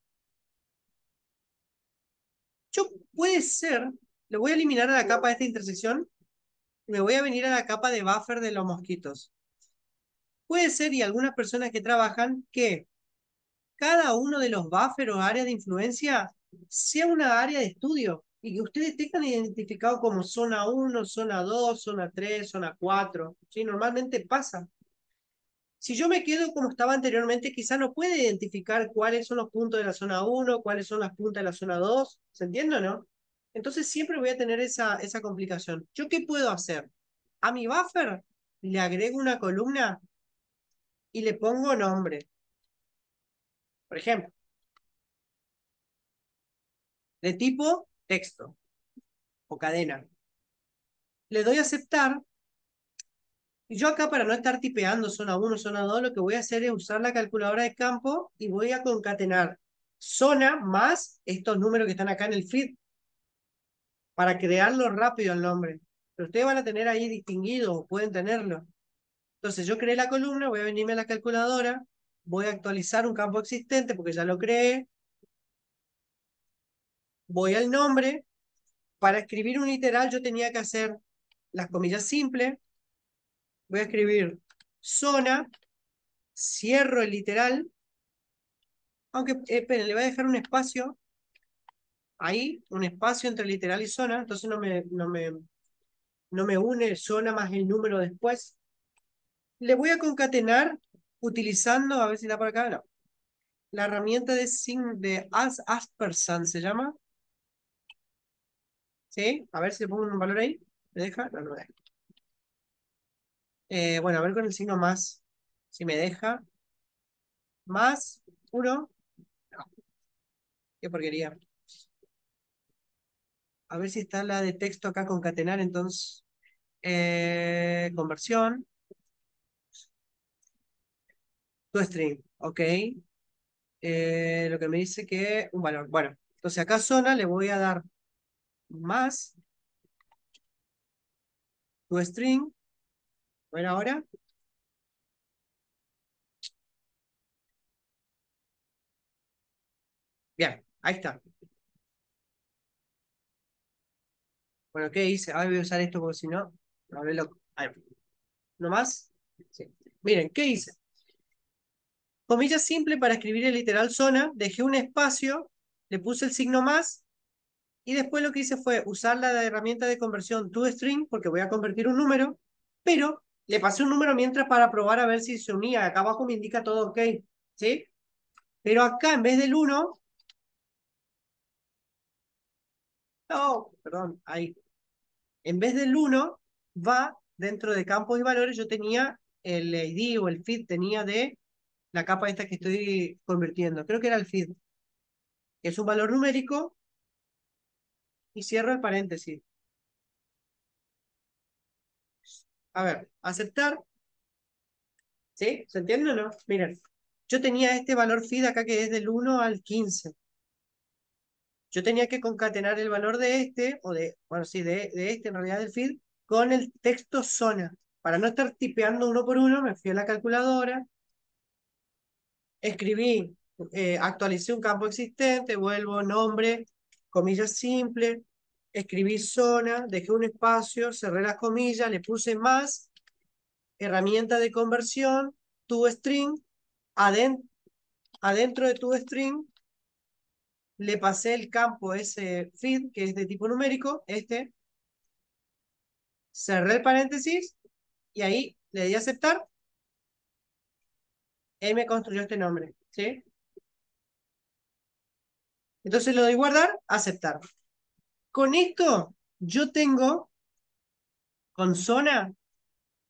Yo puede ser, le voy a eliminar a la capa de esta intersección y me voy a venir a la capa de buffer de los mosquitos. Puede ser, y algunas personas que trabajan, que cada uno de los buffers o áreas de influencia sea una área de estudio y que ustedes tengan identificado como zona 1, zona 2, zona 3, zona 4. ¿Sí? Normalmente pasa. Si yo me quedo como estaba anteriormente, quizá no puede identificar cuáles son los puntos de la zona 1, cuáles son las puntas de la zona 2. ¿Se entiende o no? Entonces siempre voy a tener esa complicación. ¿Yo qué puedo hacer? A mi buffer le agrego una columna y le pongo nombre. Por ejemplo, de tipo texto o cadena. Le doy a aceptar. Y yo acá, para no estar tipeando zona 1, zona 2, lo que voy a hacer es usar la calculadora de campo y voy a concatenar zona más estos números que están acá en el feed para crearlo rápido el nombre. Pero ustedes van a tener ahí distinguido o pueden tenerlo. Entonces yo creé la columna, voy a venirme a la calculadora, voy a actualizar un campo existente porque ya lo creé, voy al nombre. Para escribir un literal yo tenía que hacer las comillas simples, voy a escribir zona, cierro el literal, aunque, esperen, le voy a dejar un espacio ahí, un espacio entre literal y zona, entonces no me une zona más el número después. Le voy a concatenar utilizando, a ver si da por acá, no, la herramienta de Aspersan se llama. ¿Sí? A ver si le pongo un valor ahí. ¿Me deja? No, no me deja. Bueno, a ver con el signo más. Si me deja. Más 1. No, qué porquería. A ver si está la de texto acá concatenar, entonces. Conversión. ToString. Ok. Lo que me dice que un valor. Bueno, entonces acá zona le voy a dar más ToString. Bueno, ahora. Bien, ahí está. Bueno, ¿qué hice? Ahora voy a usar esto porque si no, me volví loco. Ahí. ¿No más? Sí. Miren, ¿qué hice? Comilla simple para escribir el literal zona, dejé un espacio, le puse el signo más y después lo que hice fue usar la herramienta de conversión toString porque voy a convertir un número, pero le pasé un número mientras para probar a ver si se unía. Acá abajo me indica todo ok, ¿sí? Pero acá en vez del 1, no, perdón, ahí. En vez del 1 va dentro de campos y valores, yo tenía el ID o el feed, tenía de la capa esta que estoy convirtiendo. Creo que era el feed, que es un valor numérico y cierro el paréntesis. A ver, aceptar, ¿sí? ¿Se entiende o no? Miren, yo tenía este valor feed acá que es del 1 al 15. Yo tenía que concatenar el valor de este, o de, bueno, sí, de este, en realidad del feed, con el texto zona. Para no estar tipeando uno por uno, me fui a la calculadora, escribí, actualicé un campo existente, vuelvo nombre, comillas simple, escribí zona, dejé un espacio, cerré las comillas, le puse más, herramienta de conversión, toString, adentro de toString le pasé el campo ese feed, que es de tipo numérico, cerré el paréntesis y ahí le di a aceptar, él me construyó este nombre, ¿sí? Entonces lo doy guardar, aceptar. Con esto, yo tengo, con zona,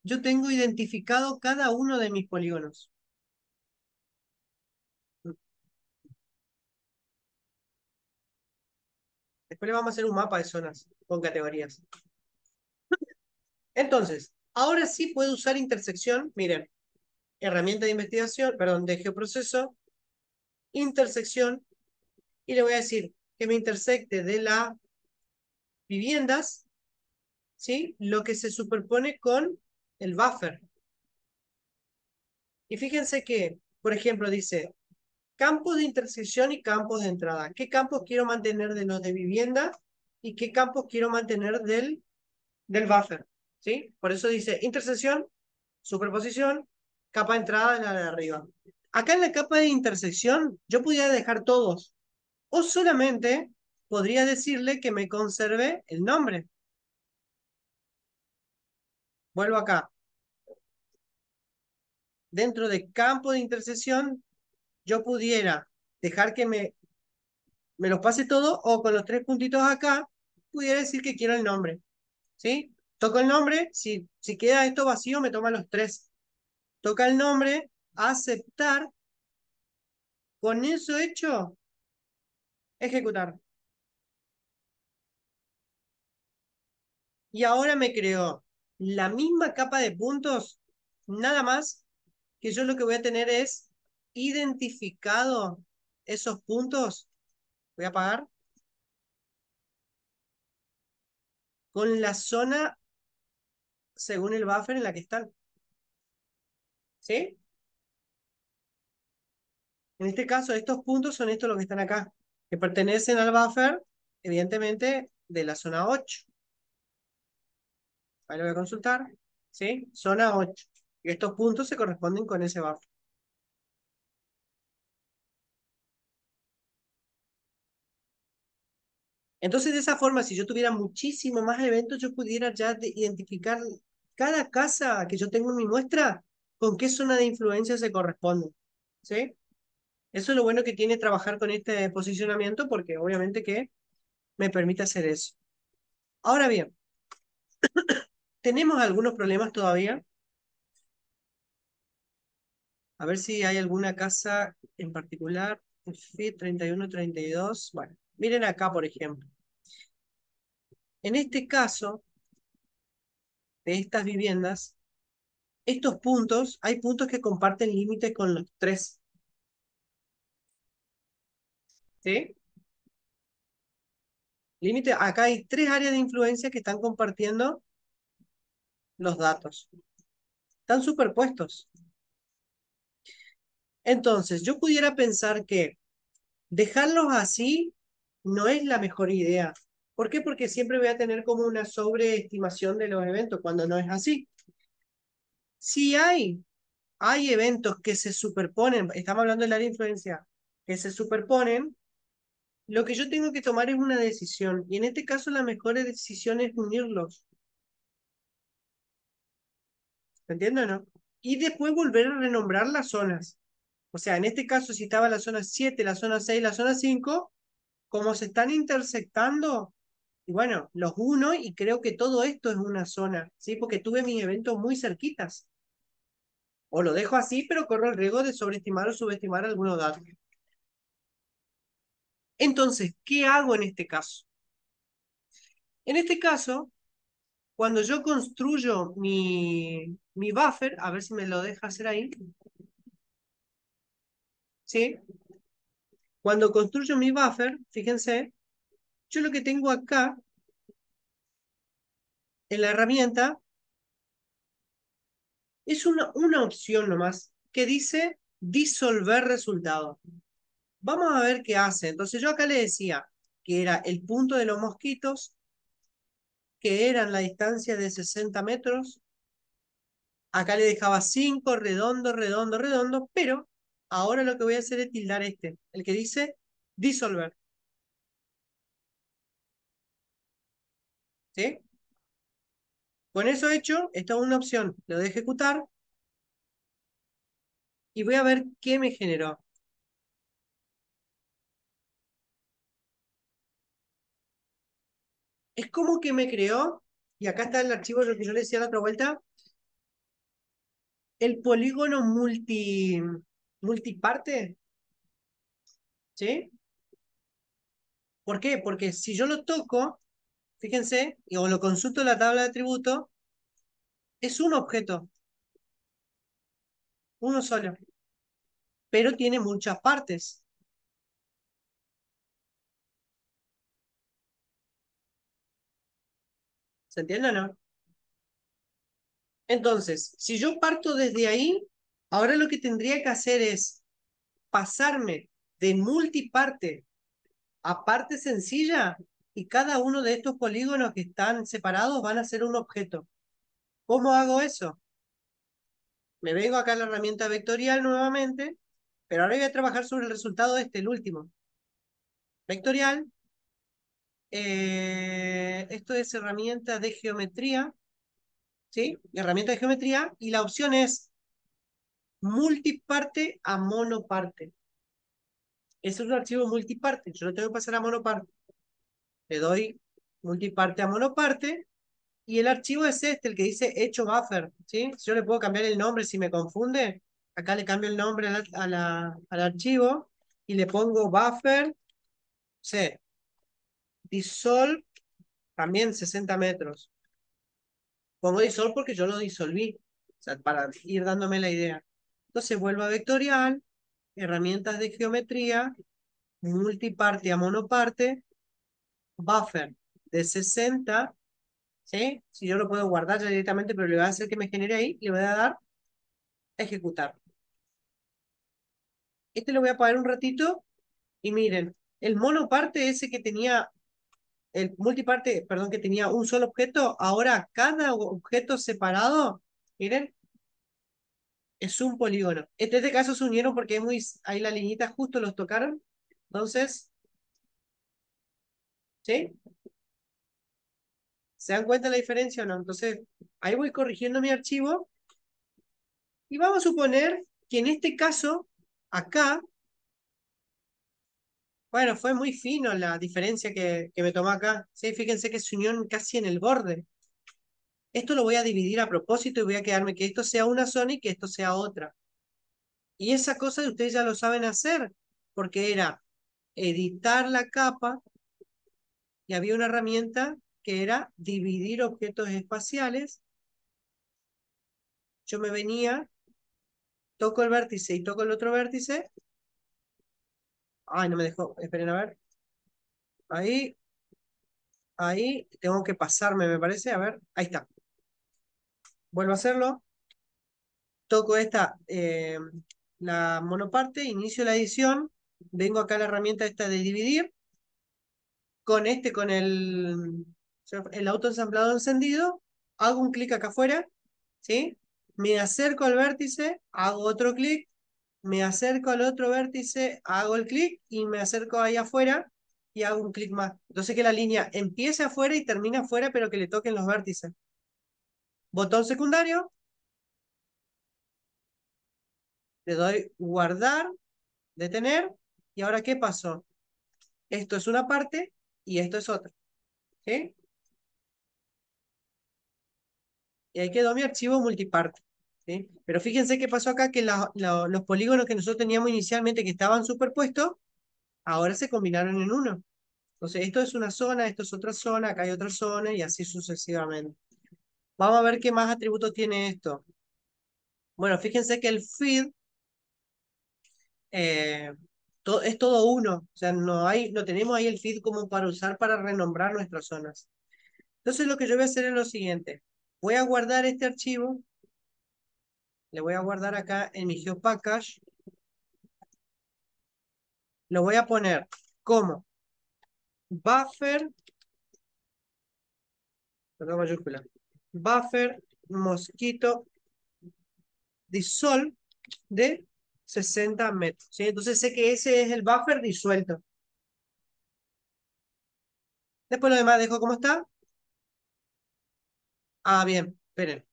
yo tengo identificado cada uno de mis polígonos. Después le vamos a hacer un mapa de zonas con categorías. Entonces, ahora sí puedo usar intersección. Miren, herramienta de investigación, perdón, de geoproceso, intersección, y le voy a decir que me intersecte de las viviendas, ¿sí? Lo que se superpone con el buffer. Y fíjense que, por ejemplo, dice campos de intersección y campos de entrada. ¿Qué campos quiero mantener de los de vivienda y qué campos quiero mantener del buffer? ¿Sí? Por eso dice intersección, superposición, capa de entrada de la de arriba. Acá en la capa de intersección yo podría dejar todos o solamente podría decirle que me conserve el nombre. Vuelvo acá. Dentro de campo de intersección yo pudiera dejar que me los pase todo o con los tres puntitos acá pudiera decir que quiero el nombre. ¿Sí? Toco el nombre, si queda esto vacío me toma los tres. Toca el nombre, aceptar, con eso hecho, ejecutar. Y ahora me creó la misma capa de puntos, nada más que yo lo que voy a tener es identificado esos puntos. Voy a apagar con la zona según el buffer en la que están. ¿Sí? En este caso, estos puntos son estos los que están acá, que pertenecen al buffer, evidentemente, de la zona 8. Ahí lo voy a consultar. ¿Sí? Zona 8. Y estos puntos se corresponden con ese buffer. Entonces, de esa forma, si yo tuviera muchísimo más eventos, yo pudiera ya identificar cada casa que yo tengo en mi muestra con qué zona de influencia se corresponde. ¿Sí? Eso es lo bueno que tiene trabajar con este posicionamiento, porque obviamente que me permite hacer eso. Ahora bien, tenemos algunos problemas todavía. A ver si hay alguna casa en particular. FIT 3132. Bueno, miren acá, por ejemplo. En este caso, de estas viviendas, estos puntos, hay puntos que comparten límites con los tres. ¿Sí? Límite, acá hay tres áreas de influencia que están compartiendo los datos. Están superpuestos. Entonces, yo pudiera pensar que dejarlos así no es la mejor idea. ¿Por qué? Porque siempre voy a tener como una sobreestimación de los eventos cuando no es así. Si hay eventos que se superponen, estamos hablando del área de influencia, que se superponen, lo que yo tengo que tomar es una decisión. Y en este caso la mejor decisión es unirlos. ¿Me entienden o no? Y después volver a renombrar las zonas. O sea, en este caso, si estaba la zona 7, la zona 6, la zona 5, como se están intersectando, y bueno, los uno y creo que todo esto es una zona, ¿sí? Porque tuve mis eventos muy cerquitas. O lo dejo así, pero corro el riesgo de sobreestimar o subestimar algunos datos. Entonces, ¿qué hago en este caso? En este caso, cuando yo construyo mi buffer, a ver si me lo deja hacer ahí, ¿sí? Cuando construyo mi buffer, fíjense, yo lo que tengo acá en la herramienta es una opción nomás que dice disolver resultado. Vamos a ver qué hace. Entonces yo acá le decía que era el punto de los mosquitos, que eran la distancia de 60 metros. Acá le dejaba 5, redondo, redondo, redondo, pero ahora lo que voy a hacer es tildar este, el que dice disolver. ¿Sí? Con eso hecho, esta es una opción. Lo voy a ejecutar y voy a ver qué me generó. Es como que me creó, y acá está el archivo lo que yo le decía la otra vuelta, el polígono multiparte. ¿Sí? ¿Por qué? Porque si yo lo toco, fíjense, o lo consulto en la tabla de atributos, es un objeto, uno solo, pero tiene muchas partes. ¿Se entiende o no? Entonces, si yo parto desde ahí, ahora lo que tendría que hacer es pasarme de multiparte a parte sencilla y cada uno de estos polígonos que están separados van a ser un objeto. ¿Cómo hago eso? Me vengo acá a la herramienta vectorial nuevamente, pero ahora voy a trabajar sobre el resultado de este, el último. Vectorial, esto es herramienta de geometría, ¿sí? Herramienta de geometría, y la opción es multiparte a monoparte. Es un archivo multiparte, yo lo tengo que pasar a monoparte. Le doy multiparte a monoparte, y el archivo es este, el que dice hecho buffer, ¿sí? Si yo le puedo cambiar el nombre si me confunde, acá le cambio el nombre al archivo, y le pongo buffer, C, dissolve, también 60 metros. Pongo dissolve porque yo lo disolví, o sea, para ir dándome la idea. Entonces vuelvo a vectorial, herramientas de geometría, multiparte a monoparte, buffer de 60, ¿sí? Si yo lo puedo guardar ya directamente, pero le voy a hacer que me genere ahí, y le voy a dar a ejecutar. Este lo voy a apagar un ratito, y miren, el monoparte ese que tenía, el multiparte, perdón, que tenía un solo objeto, ahora cada objeto separado, miren, es un polígono. En este caso se unieron porque ahí la liñita justo los tocaron. Entonces, ¿sí? ¿Se dan cuenta la diferencia o no? Entonces, ahí voy corrigiendo mi archivo. Y vamos a suponer que en este caso, acá, Bueno, fue muy fino la diferencia que me tomó acá. Sí, fíjense que se unió casi en el borde. Esto lo voy a dividir a propósito y voy a quedarme que esto sea una zona y que esto sea otra. Y esa cosa ustedes ya lo saben hacer, porque era editar la capa y había una herramienta que era dividir objetos espaciales. Yo me venía, toco el vértice y toco el otro vértice. Ay, no me dejó. Esperen a ver. Ahí, ahí. Tengo que pasarme, me parece. A ver, ahí está. Vuelvo a hacerlo. Toco esta, la monoparte, inicio la edición. Vengo acá a la herramienta esta de dividir. Con el autoensamblado encendido. Hago un clic acá afuera. ¿Sí? Me acerco al vértice, hago otro clic, me acerco al otro vértice, hago el clic y me acerco ahí afuera y hago un clic más. Entonces que la línea empiece afuera y termine afuera, pero que le toquen los vértices. Botón secundario, le doy guardar, detener, y ahora ¿qué pasó? Esto es una parte y esto es otra. ¿Sí? Y ahí quedó mi archivo multiparte. ¿Sí? Pero fíjense qué pasó acá, que los polígonos que nosotros teníamos inicialmente que estaban superpuestos, ahora se combinaron en uno. Entonces, esto es una zona, esto es otra zona, acá hay otra zona y así sucesivamente. Vamos a ver qué más atributos tiene esto. Bueno, fíjense que el feed eh, es todo uno. O sea, no tenemos ahí el feed como para usar para renombrar nuestras zonas. Entonces, lo que yo voy a hacer es lo siguiente. Voy a guardar este archivo. Le voy a guardar acá en mi GeoPackage. Lo voy a poner como buffer, perdón, mayúscula, buffer mosquito dissolve de 60 metros. ¿Sí? Entonces sé que ese es el buffer disuelto. Después lo demás dejo como está. Ah, bien, esperen.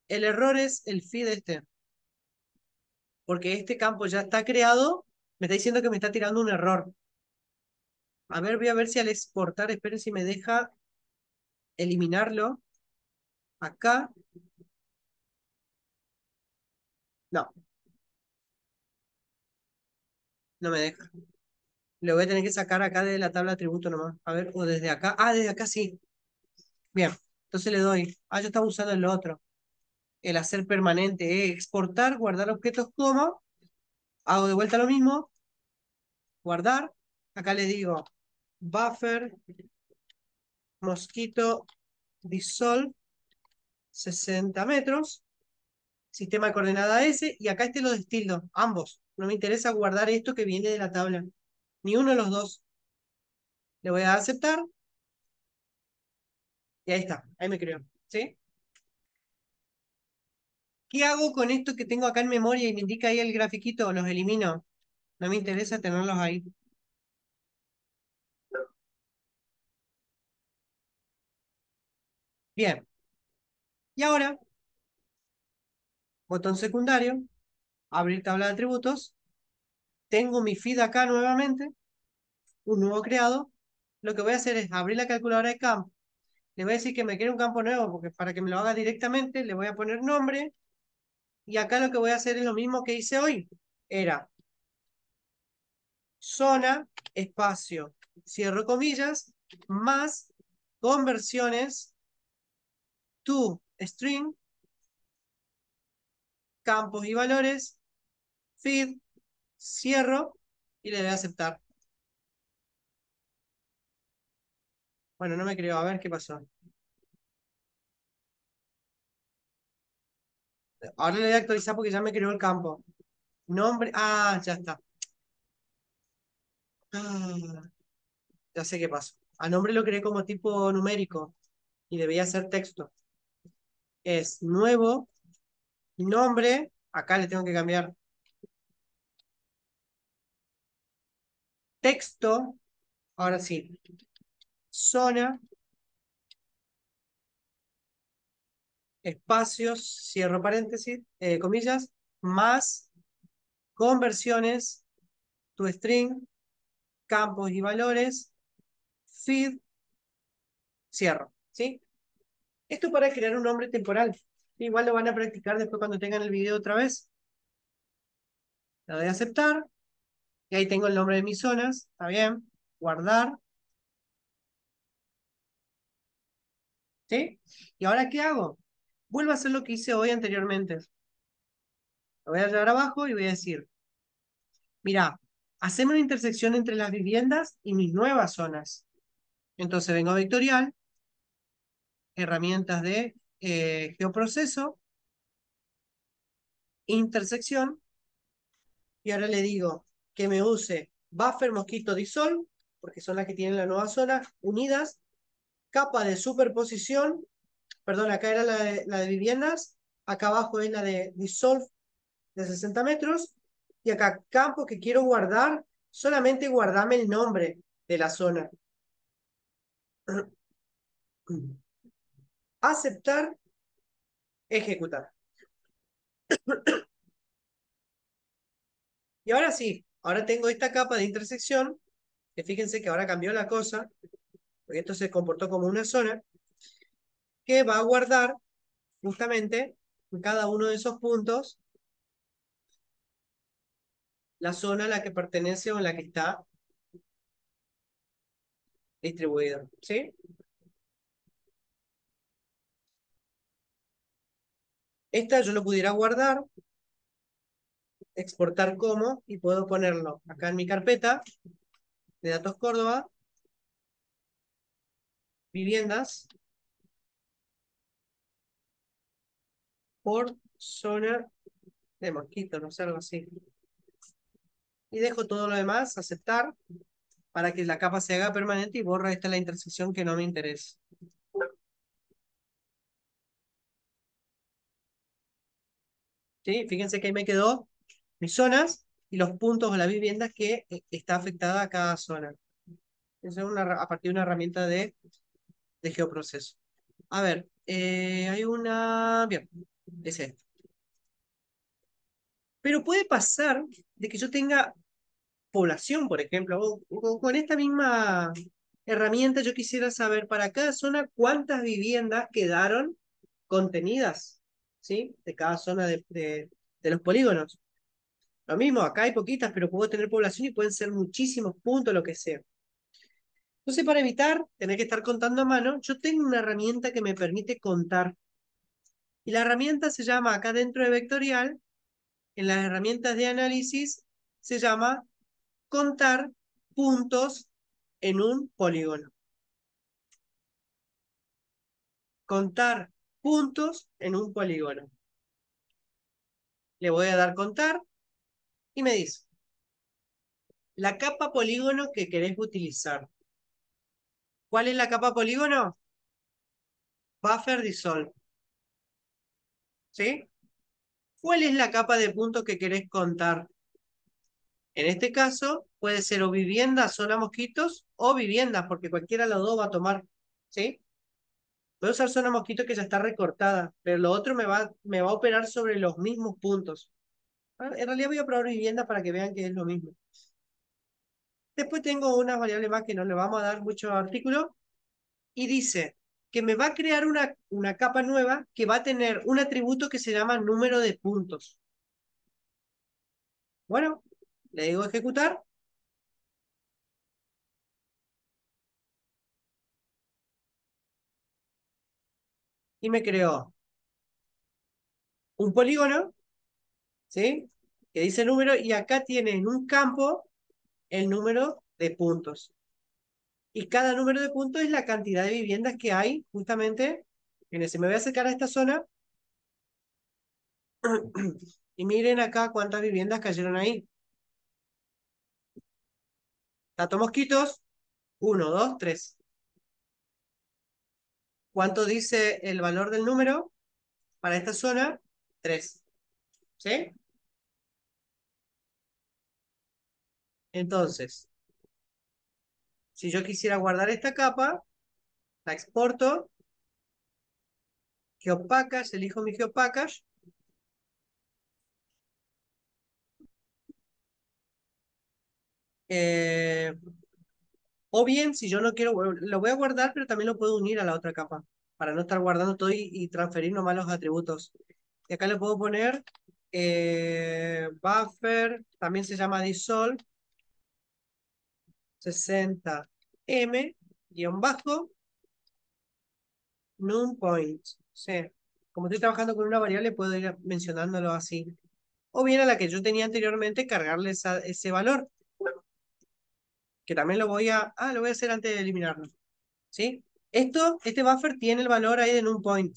El error es el feed este. Porque este campo ya está creado. Me está diciendo que me está tirando un error. A ver, voy a ver si al exportar, esperen si me deja eliminarlo. Acá. No, no me deja. Lo voy a tener que sacar acá de la tabla de atributo nomás. A ver, o desde acá. Ah, desde acá sí. Bien. Entonces le doy. Ah, yo estaba usando el otro. El hacer permanente. Exportar, guardar objetos como. Hago de vuelta lo mismo. Guardar. Acá le digo buffer mosquito dissolve 60 metros. Sistema de coordenada S. Y acá este lo destildo. Ambos. No me interesa guardar esto que viene de la tabla. Ni uno de los dos. Le voy a aceptar. Y ahí está. Ahí me creo. ¿Sí? ¿Qué hago con esto que tengo acá en memoria y me indica ahí el grafiquito? Los elimino. No me interesa tenerlos ahí. Bien. Y ahora, botón secundario, abrir tabla de atributos. Tengo mi feed acá nuevamente, un nuevo creado. Lo que voy a hacer es abrir la calculadora de campo. Le voy a decir que me quiere un campo nuevo, porque para que me lo haga directamente, le voy a poner nombre. Y acá lo que voy a hacer es lo mismo que hice hoy. Era zona, espacio, cierro comillas, más conversiones to string, campos y valores, feed, cierro y le doy a aceptar. Bueno, no me creo, a ver qué pasó. Ahora le voy a actualizar porque ya me creó el campo. Nombre, ya está. Ah, ya sé qué pasó. A nombre lo creé como tipo numérico y debía ser texto. Es nuevo, nombre, acá le tengo que cambiar texto, ahora sí, zona, espacios, cierro paréntesis, comillas, más conversiones, tu string, campos y valores, feed, cierro, ¿sí? Esto para crear un nombre temporal. Igual lo van a practicar después cuando tengan el video otra vez. Le doy a aceptar. Y ahí tengo el nombre de mis zonas. Está bien. Guardar. ¿Sí? ¿Y ahora qué hago? Vuelvo a hacer lo que hice hoy anteriormente. Lo voy a llevar abajo y voy a decir, mira, hacemos una intersección entre las viviendas y mis nuevas zonas. Entonces vengo a vectorial, herramientas de geoproceso, intersección, y ahora le digo que me use buffer mosquito dissolve, porque son las que tienen la nueva zona, unidas, capa de superposición, perdón, acá era la de viviendas, acá abajo es la de dissolve de 60 metros, y acá campo que quiero guardar, solamente guardame el nombre de la zona. Aceptar, ejecutar. Y ahora sí, ahora tengo esta capa de intersección, que fíjense que ahora cambió la cosa, porque esto se comportó como una zona, que va a guardar justamente en cada uno de esos puntos la zona a la que pertenece o en la que está distribuida, ¿sí? Esta yo lo pudiera guardar, exportar como, y puedo ponerlo acá en mi carpeta de datos Córdoba, viviendas, por zona de mosquito, no sé, algo así. Y dejo todo lo demás, aceptar, para que la capa se haga permanente y borra esta la intersección que no me interesa. ¿Sí? Fíjense que ahí me quedó mis zonas y los puntos o las viviendas que está afectada a cada zona. Eso es a partir de una herramienta de geoproceso. A ver, hay una... Bien, es esto. Pero puede pasar de que yo tenga población, por ejemplo, o con esta misma herramienta yo quisiera saber para cada zona cuántas viviendas quedaron contenidas, ¿sí? De cada zona de los polígonos. Lo mismo, acá hay poquitas, pero puedo tener población y pueden ser muchísimos puntos, lo que sea. Entonces, para evitar tener que estar contando a mano, yo tengo una herramienta que me permite contar. Y la herramienta se llama, acá dentro de Vectorial, en las herramientas de análisis, se llama contar puntos en un polígono. Contar puntos en un polígono. Le voy a dar contar y me dice, la capa polígono que querés utilizar. ¿Cuál es la capa polígono? Buffer dissolve. ¿Sí? ¿Cuál es la capa de puntos que querés contar? En este caso, puede ser o viviendas, zona mosquitos, o viviendas, porque cualquiera de los dos va a tomar. ¿Sí? Voy a usar zona mosquito que ya está recortada, pero lo otro me va a operar sobre los mismos puntos. En realidad voy a probar viviendas para que vean que es lo mismo. Después tengo unas variables más que no le vamos a dar mucho artículo. Y dice que me va a crear una capa nueva que va a tener un atributo que se llama número de puntos. Bueno, le digo ejecutar. Y me creó un polígono, ¿sí? Que dice número y acá tiene en un campo el número de puntos. Y cada número de puntos es la cantidad de viviendas que hay justamente en ese. Me voy a acercar a esta zona y miren acá cuántas viviendas cayeron ahí. Tato mosquitos, 1, 2, 3. ¿Cuánto dice el valor del número para esta zona? 3. ¿Sí? Entonces, si yo quisiera guardar esta capa, la exporto, GeoPackage, elijo mi GeoPackage, O bien, si yo no quiero, lo voy a guardar, pero también lo puedo unir a la otra capa, para no estar guardando todo y transferir nomás los atributos. Y acá le puedo poner buffer, también se llama dissolve, 60m, guión bajo, num point. Sí. Como estoy trabajando con una variable, puedo ir mencionándolo así. O bien a la que yo tenía anteriormente, cargarle ese valor, que también lo voy a hacer antes de eliminarlo. ¿Sí? Este buffer tiene el valor ahí de num point.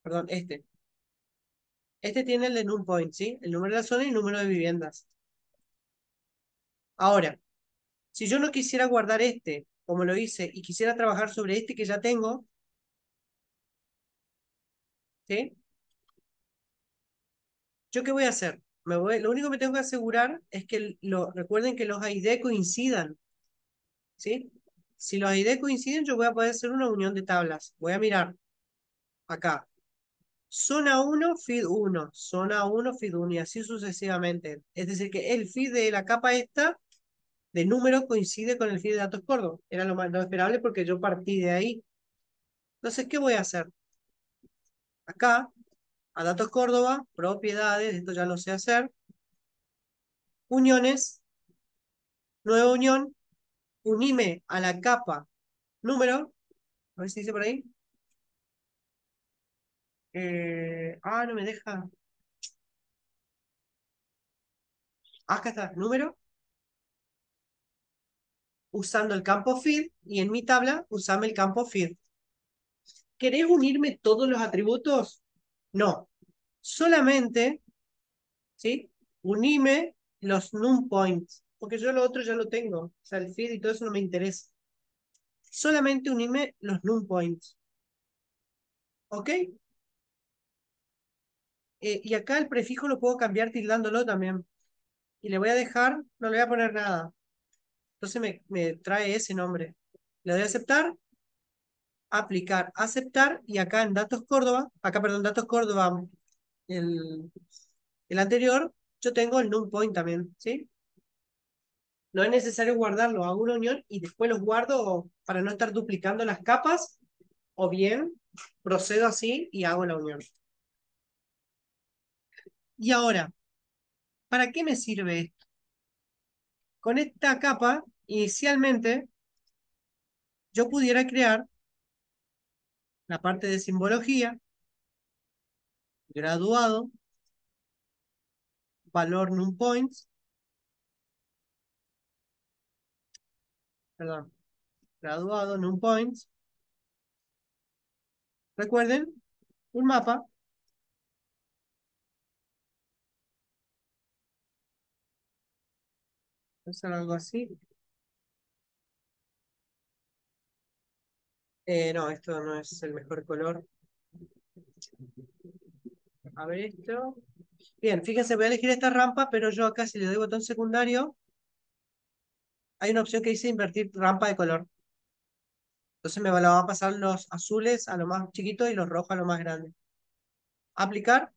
Perdón, este. Este tiene el de num point, ¿sí? El número de la zona y el número de viviendas. Ahora, si yo no quisiera guardar este, como lo hice, y quisiera trabajar sobre este que ya tengo, ¿sí? ¿Yo qué voy a hacer? Lo único que me tengo que asegurar es que recuerden que los ID coincidan, ¿sí? Si los ID coinciden, yo voy a poder hacer una unión de tablas. Voy a mirar acá. Zona 1, feed 1, zona 1, feed 1 y así sucesivamente. Es decir, que el feed de la capa esta de número coincide con el feed de datos Córdoba. Era lo esperable porque yo partí de ahí. Entonces, ¿qué voy a hacer? Acá, a datos Córdoba, propiedades, esto ya lo sé hacer. Uniones, nueva unión, unime a la capa número, a ver si dice por ahí. No me deja. Acá está, número, usando el campo feed y en mi tabla usame el campo feed. ¿Querés unirme todos los atributos? No. Solamente, ¿sí? Unime los num points. Porque yo lo otro ya lo tengo. O sea, el feed y todo eso no me interesa. Solamente unime los num points. ¿Ok? Y acá el prefijo lo puedo cambiar tildándolo también. Y le voy a dejar, no le voy a poner nada. Entonces me trae ese nombre. Le doy a aceptar, aplicar, aceptar. Y acá en datos Córdoba, perdón, datos Córdoba, el, el anterior, yo tengo el num point también, ¿sí? No es necesario guardarlo, hago una unión y después los guardo para no estar duplicando las capas, o bien procedo así y hago la unión. Y ahora, ¿para qué me sirve esto? Con esta capa, inicialmente, yo pudiera crear la parte de simbología, graduado, valor num points, perdón, graduado num points. Recuerden, un mapa, hacer algo así. No, esto no es el mejor color. A ver esto. Bien, fíjense, voy a elegir esta rampa, pero yo acá si le doy botón secundario, hay una opción que dice invertir rampa de color. Entonces me la va a pasar los azules a lo más chiquito y los rojos a lo más grande. Aplicar,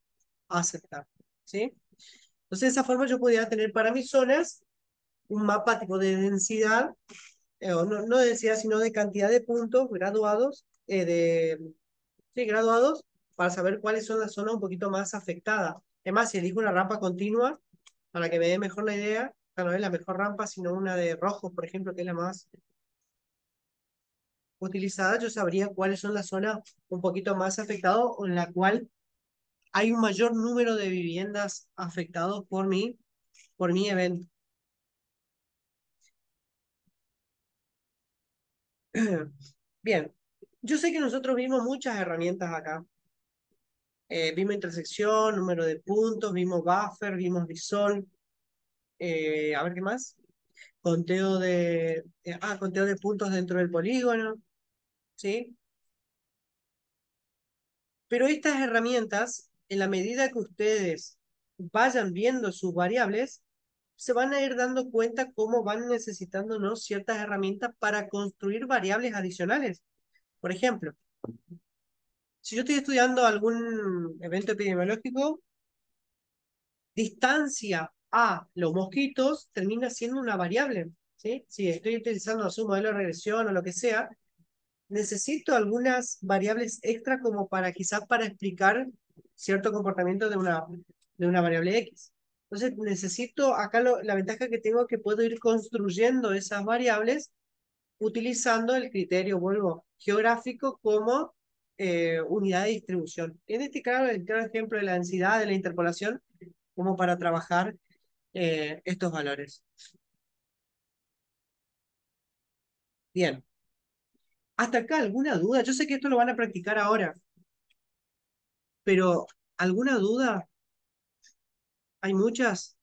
aceptar. ¿Sí? Entonces de esa forma yo podría tener para mis zonas un mapa tipo de densidad, o no de densidad, sino de cantidad de puntos graduados, sí, graduados, para saber cuáles son las zonas un poquito más afectadas. Además, si elijo una rampa continua, para que me dé mejor la idea, no es la mejor rampa, sino una de rojos, por ejemplo, que es la más utilizada, yo sabría cuáles son las zonas un poquito más afectadas o en la cual hay un mayor número de viviendas afectados por mi evento. Bien, yo sé que nosotros vimos muchas herramientas acá. Vimos intersección, número de puntos, vimos buffer, vimos dissolve. A ver qué más. Conteo de puntos dentro del polígono. ¿Sí? Pero estas herramientas, en la medida que ustedes vayan viendo sus variables, se van a ir dando cuenta cómo van necesitando, ¿no?, ciertas herramientas para construir variables adicionales. Por ejemplo, si yo estoy estudiando algún evento epidemiológico, distancia a los mosquitos termina siendo una variable. ¿sí? Si estoy utilizando su modelo de regresión o lo que sea, necesito algunas variables extra como para quizás para explicar cierto comportamiento de una variable X. Entonces necesito, acá la ventaja que tengo es que puedo ir construyendo esas variables utilizando el criterio, vuelvo, geográfico como unidad de distribución. En este caso, el claro ejemplo de la densidad, de la interpolación, como para trabajar estos valores. Bien. ¿Hasta acá alguna duda? Yo sé que esto lo van a practicar ahora, pero ¿alguna duda? ¿Hay muchas?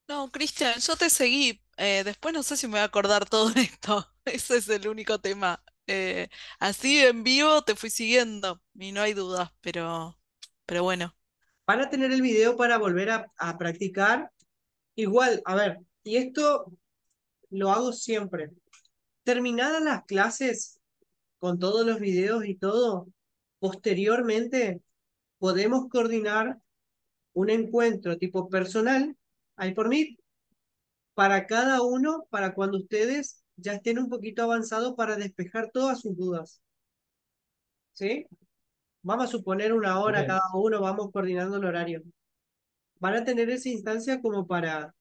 No, Cristian, yo te seguí. Después no sé si me voy a acordar todo esto. Ese es el único tema. Así en vivo te fui siguiendo y no hay dudas, pero bueno. Van a tener el video para volver a practicar. Igual, a ver, y esto lo hago siempre. Terminadas las clases con todos los videos y todo, posteriormente podemos coordinar un encuentro tipo personal, ahí por mí, para cada uno, para cuando ustedes ya estén un poquito avanzados para despejar todas sus dudas. ¿Sí? Vamos a suponer una hora cada Bien. uno, vamos coordinando el horario. Van a tener esa instancia como para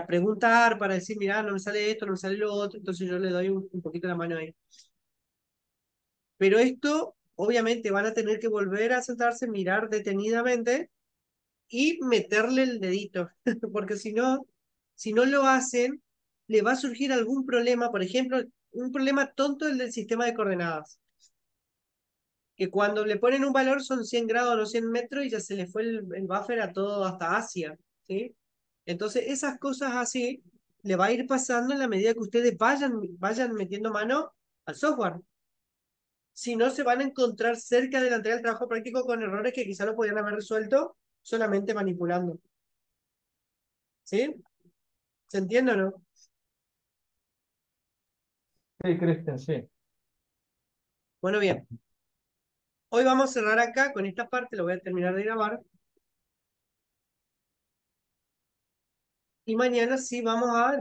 preguntar, para decir, mira, no me sale esto, no me sale lo otro, entonces yo le doy un poquito la mano ahí. Pero esto, obviamente, van a tener que volver a sentarse, mirar detenidamente y meterle el dedito, porque si no lo hacen, le va a surgir algún problema, por ejemplo, un problema tonto el del sistema de coordenadas, que cuando le ponen un valor son 100 grados o 100 metros y ya se le fue el buffer a todo hasta Asia, ¿sí? Entonces, esas cosas así le va a ir pasando en la medida que ustedes vayan metiendo mano al software. Si no, se van a encontrar cerca de la entrega del trabajo práctico con errores que quizá lo podrían haber resuelto solamente manipulando. ¿Sí? ¿Se entiende o no? Sí, Cristian, sí. Bueno, bien. Hoy vamos a cerrar acá con esta parte, lo voy a terminar de grabar. Y mañana sí vamos a